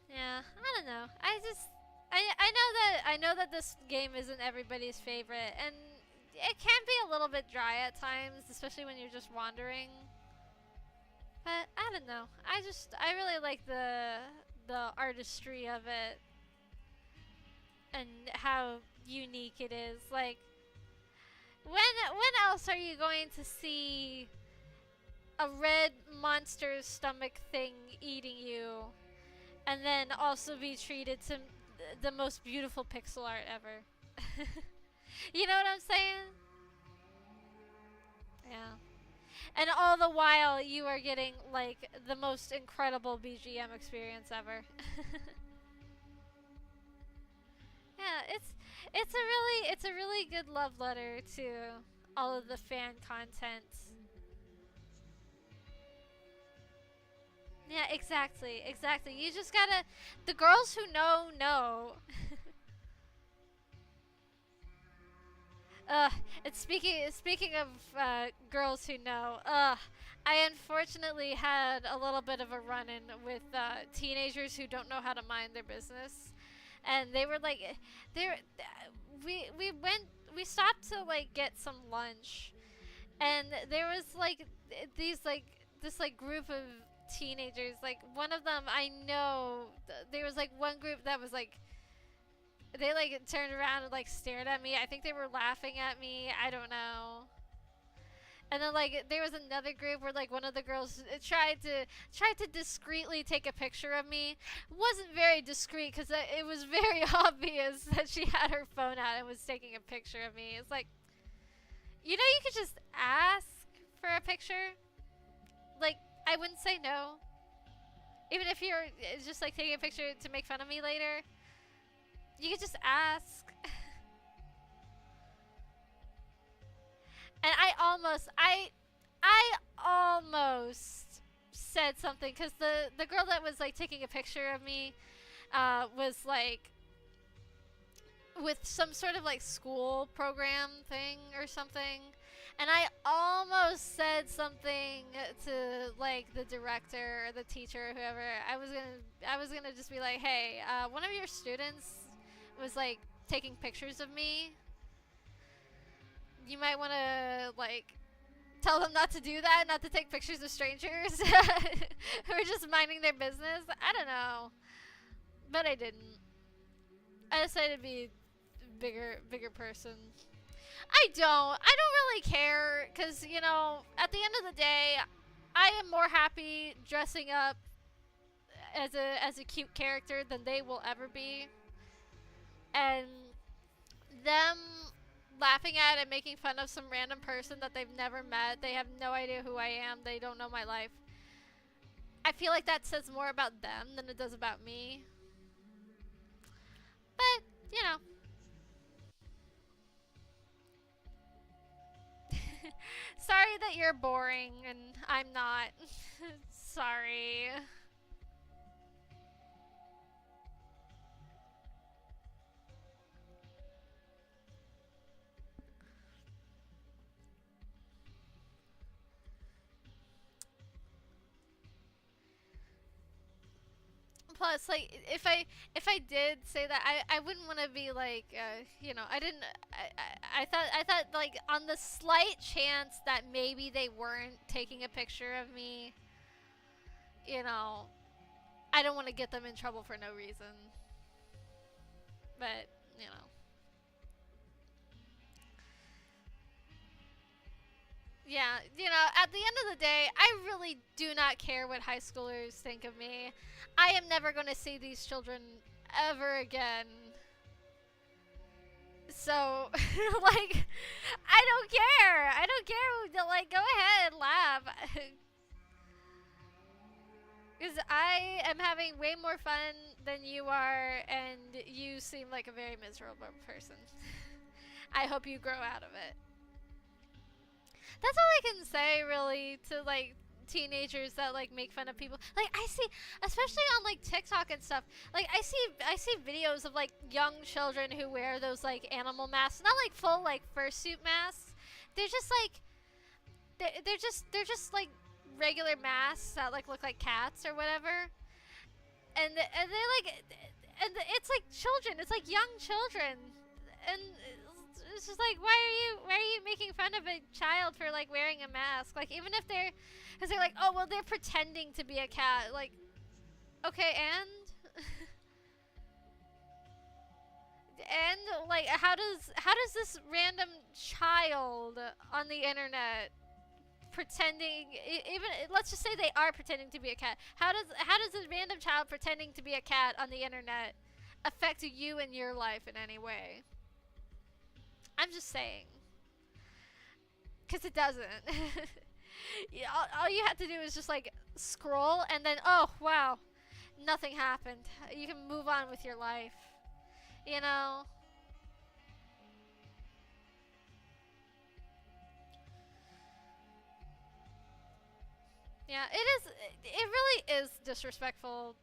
Yeah, I don't know. I know that this game isn't everybody's favorite, and it can be a little bit dry at times, especially when you're just wandering. But I don't know. I really like the artistry of it and how unique it is. Like when else are you going to see a red monster stomach thing eating you and then also be treated to the most beautiful pixel art ever? You know what I'm saying? Yeah. And all the while you are getting like the most incredible BGM experience ever. Yeah, it's a really good love letter to all of the fan content. Yeah, exactly, exactly. You just gotta, the girls who know. And speaking of girls who know, I unfortunately had a little bit of a run-in with teenagers who don't know how to mind their business, and they were like, they were, we stopped to like get some lunch, and there was like these like this like group of teenagers. Like one of them, I know there was like one group that was like they like turned around and like stared at me. I think they were laughing at me. I don't know. And then like there was another group where like one of the girls tried to discreetly take a picture of me. It wasn't very discreet because it was very obvious that she had her phone out and was taking a picture of me. It's like, you know, you could just ask for a picture. Like, I wouldn't say no. Even if you're just like taking a picture to make fun of me later, you could just ask. And I almost said something because the girl that was like taking a picture of me was like with some sort of like school program thing or something, and I almost said something to like the director or the teacher or whoever. I was gonna just be like, hey, one of your students was like taking pictures of me. You might want to like tell them not to do that, not to take pictures of strangers who are just minding their business. I don't know, but I didn't. I decided to be bigger person. I don't really care, because you know, at the end of the day, I am more happy dressing up as a cute character than they will ever be, and them laughing at and making fun of some random person that they've never met. They have no idea who I am. They don't know my life. I feel like that says more about them than it does about me. But, you know. Sorry that you're boring and I'm not. Sorry. Plus, like, if I did say that, I wouldn't want to be like, you know, I didn't. I thought like on the slight chance that maybe they weren't taking a picture of me, you know, I don't want to get them in trouble for no reason. But you know. Yeah, you know, at the end of the day, I really do not care what high schoolers think of me. I am never going to see these children ever again. So, like, I don't care. I don't care. Like, go ahead, laugh. Because I am having way more fun than you are, and you seem like a very miserable person. I hope you grow out of it. That's all I can say, really, to like teenagers that like make fun of people. Like, I see, especially on like TikTok and stuff. Like, I see videos of like young children who wear those like animal masks, not like full like fursuit masks. They're just like they're just like regular masks that like look like cats or whatever. And they like, and it's like children. It's like young children, and it's just like, why are you making fun of a child for like wearing a mask? Like, even if they're, because they're like, oh well, they're pretending to be a cat. Like, okay, and like, how does this random child on the internet pretending, even let's just say they are pretending to be a cat, how does a random child pretending to be a cat on the internet affect you and your life in any way? I'm just saying, because it doesn't. Yeah, all you have to do is just like scroll, and then, oh wow, nothing happened. You can move on with your life, you know. Yeah, it is. It really is disrespectful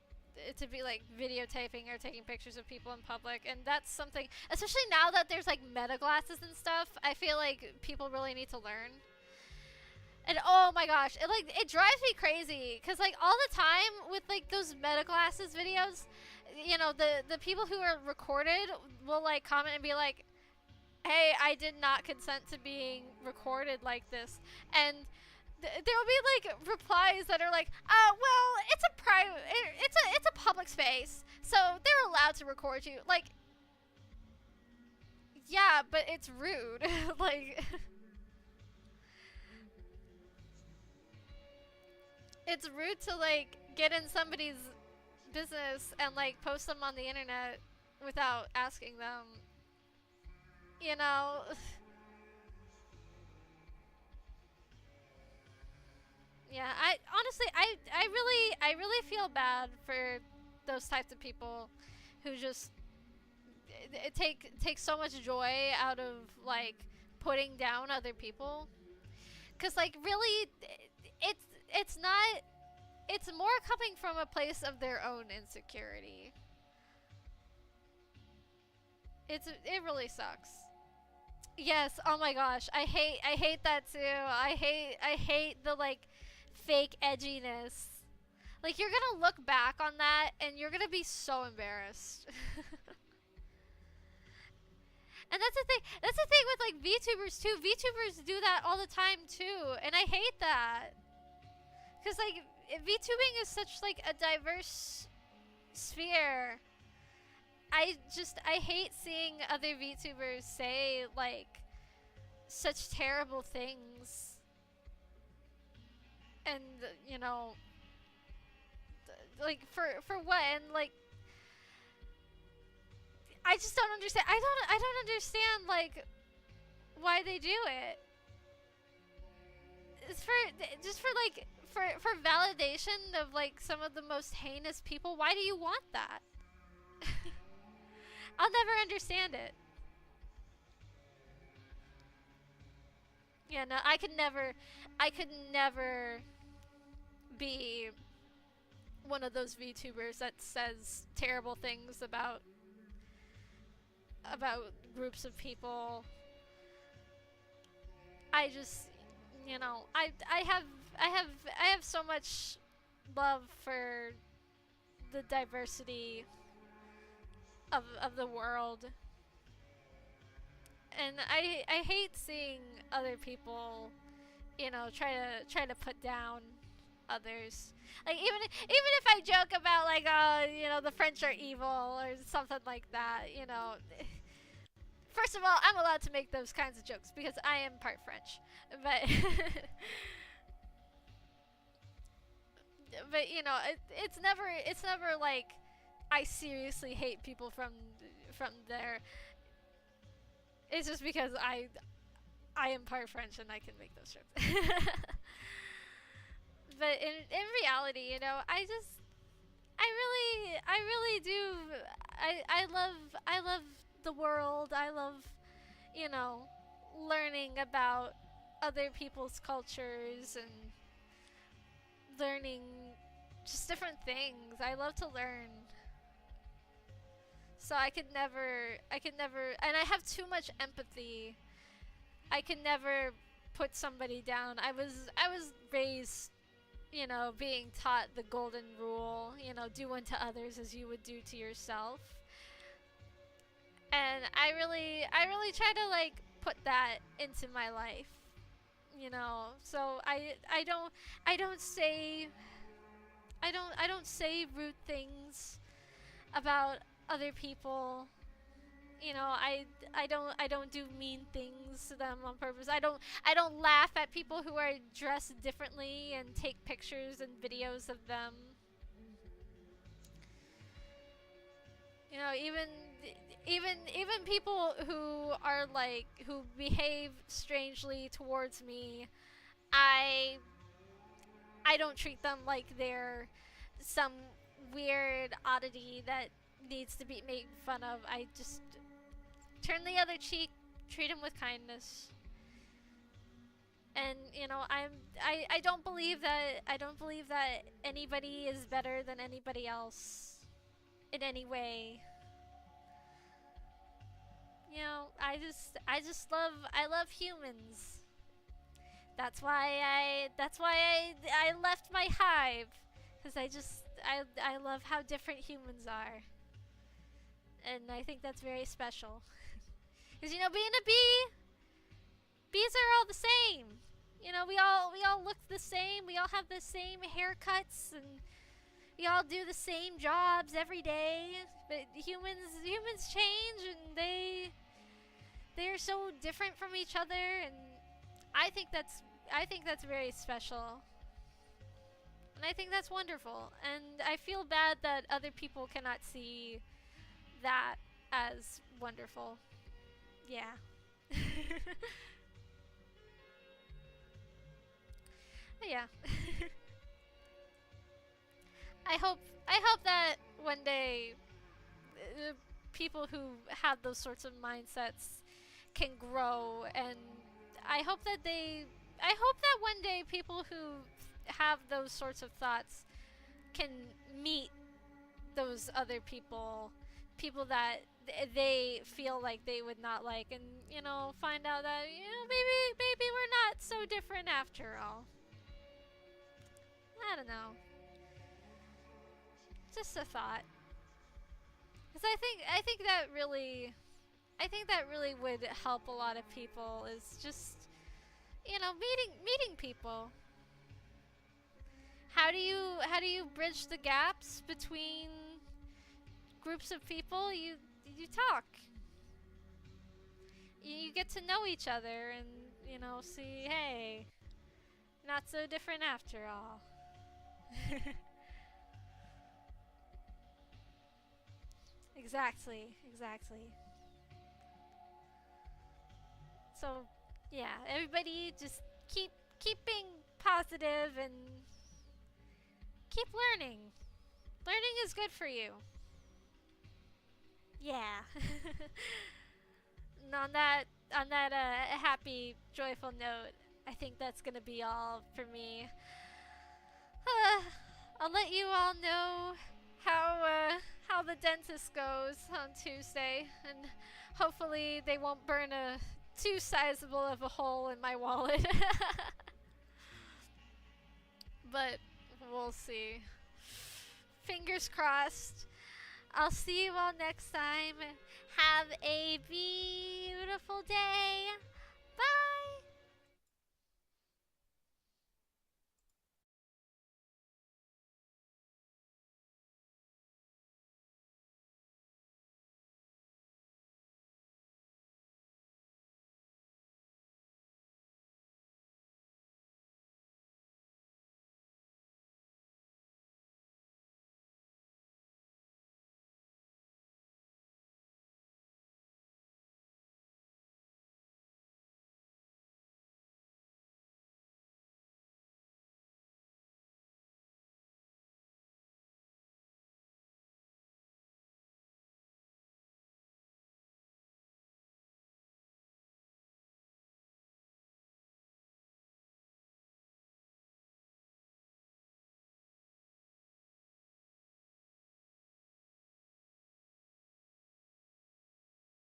to be like videotaping or taking pictures of people in public, and that's something, especially now that there's like meta glasses and stuff, I feel like people really need to learn. And oh my gosh, it drives me crazy, because like all the time with like those meta glasses videos, you know, the people who are recorded will like comment and be like, hey, I did not consent to being recorded like this. And there will be like replies that are like, well, it's a private, it's a public space, so they're allowed to record you. Like, yeah, but it's rude. Like, it's rude to like get in somebody's business and like post them on the internet without asking them. You know, yeah. I honestly, I really feel bad for those types of people who just take so much joy out of like putting down other people. Cause like really, it's not. It's more coming from a place of their own insecurity. It really sucks. Yes. Oh my gosh. I hate that too. I hate the like fake edginess. Like you're gonna look back on that and you're gonna be so embarrassed. And that's the thing. That's the thing with like VTubers too. VTubers do that all the time too, and I hate that. Cause like VTubing is such like a diverse sphere. I hate seeing other VTubers say like such terrible things, and you know, like for what? And like I just don't understand. I don't understand like why they do it. It's for just for like for validation of like some of the most heinous people. Why do you want that? I'll never understand it. Yeah, no, I could never be one of those VTubers that says terrible things about groups of people. I just, I have so much love for the diversity of the world, and I hate seeing other people, try to put down others. Like even if I joke about like, oh, the French are evil or something like that. First of all, I'm allowed to make those kinds of jokes because I am part French, but but it's never like I seriously hate people from there. It's just because I am part French and I can make those jokes. But in reality, I really do. I love the world. I love, you know, learning about other people's cultures and learning just different things. I love to learn. So I could never, and I have too much empathy. I could never put somebody down. I was raised, being taught the golden rule, do unto others as you would do to yourself. And I really try to like put that into my life, So I don't say rude things about other people. I don't do mean things to them on purpose. I don't laugh at people who are dressed differently and take pictures and videos of them. Even people who behave strangely towards me, I I don't treat them like they're some weird oddity that needs to be made fun of. I just turn the other cheek, treat them with kindness. And I don't believe that anybody is better than anybody else in any way. I love humans. That's why I left my hive, cuz I love how different humans are. And I think that's very special. Cuz being a bee, bees are all the same. We all look the same. We all have the same haircuts and we all do the same jobs every day. But humans change, and they are so different from each other, and I think that's very special. And I think that's wonderful. And I feel bad that other people cannot see that as wonderful. Yeah. Yeah. I hope that one day uh, people who have those sorts of mindsets can grow, and I hope that they I hope that one day people who have those sorts of thoughts can meet those other people, people that they feel like they would not like, and find out that maybe we're not so different after all. I don't know, just a thought, because I think that really would help a lot of people, is just meeting people. How do you bridge the gaps between groups of people? You talk. You get to know each other, and see, hey, not so different after all. Exactly. So, yeah, everybody just keep being positive and keep learning. Learning is good for you. Yeah. And on that happy, joyful note, I think that's gonna be all for me. I'll let you all know how how the dentist goes on Tuesday, and hopefully they won't burn a too sizable of a hole in my wallet. But we'll see. Fingers crossed. I'll see you all next time. Have a beautiful day.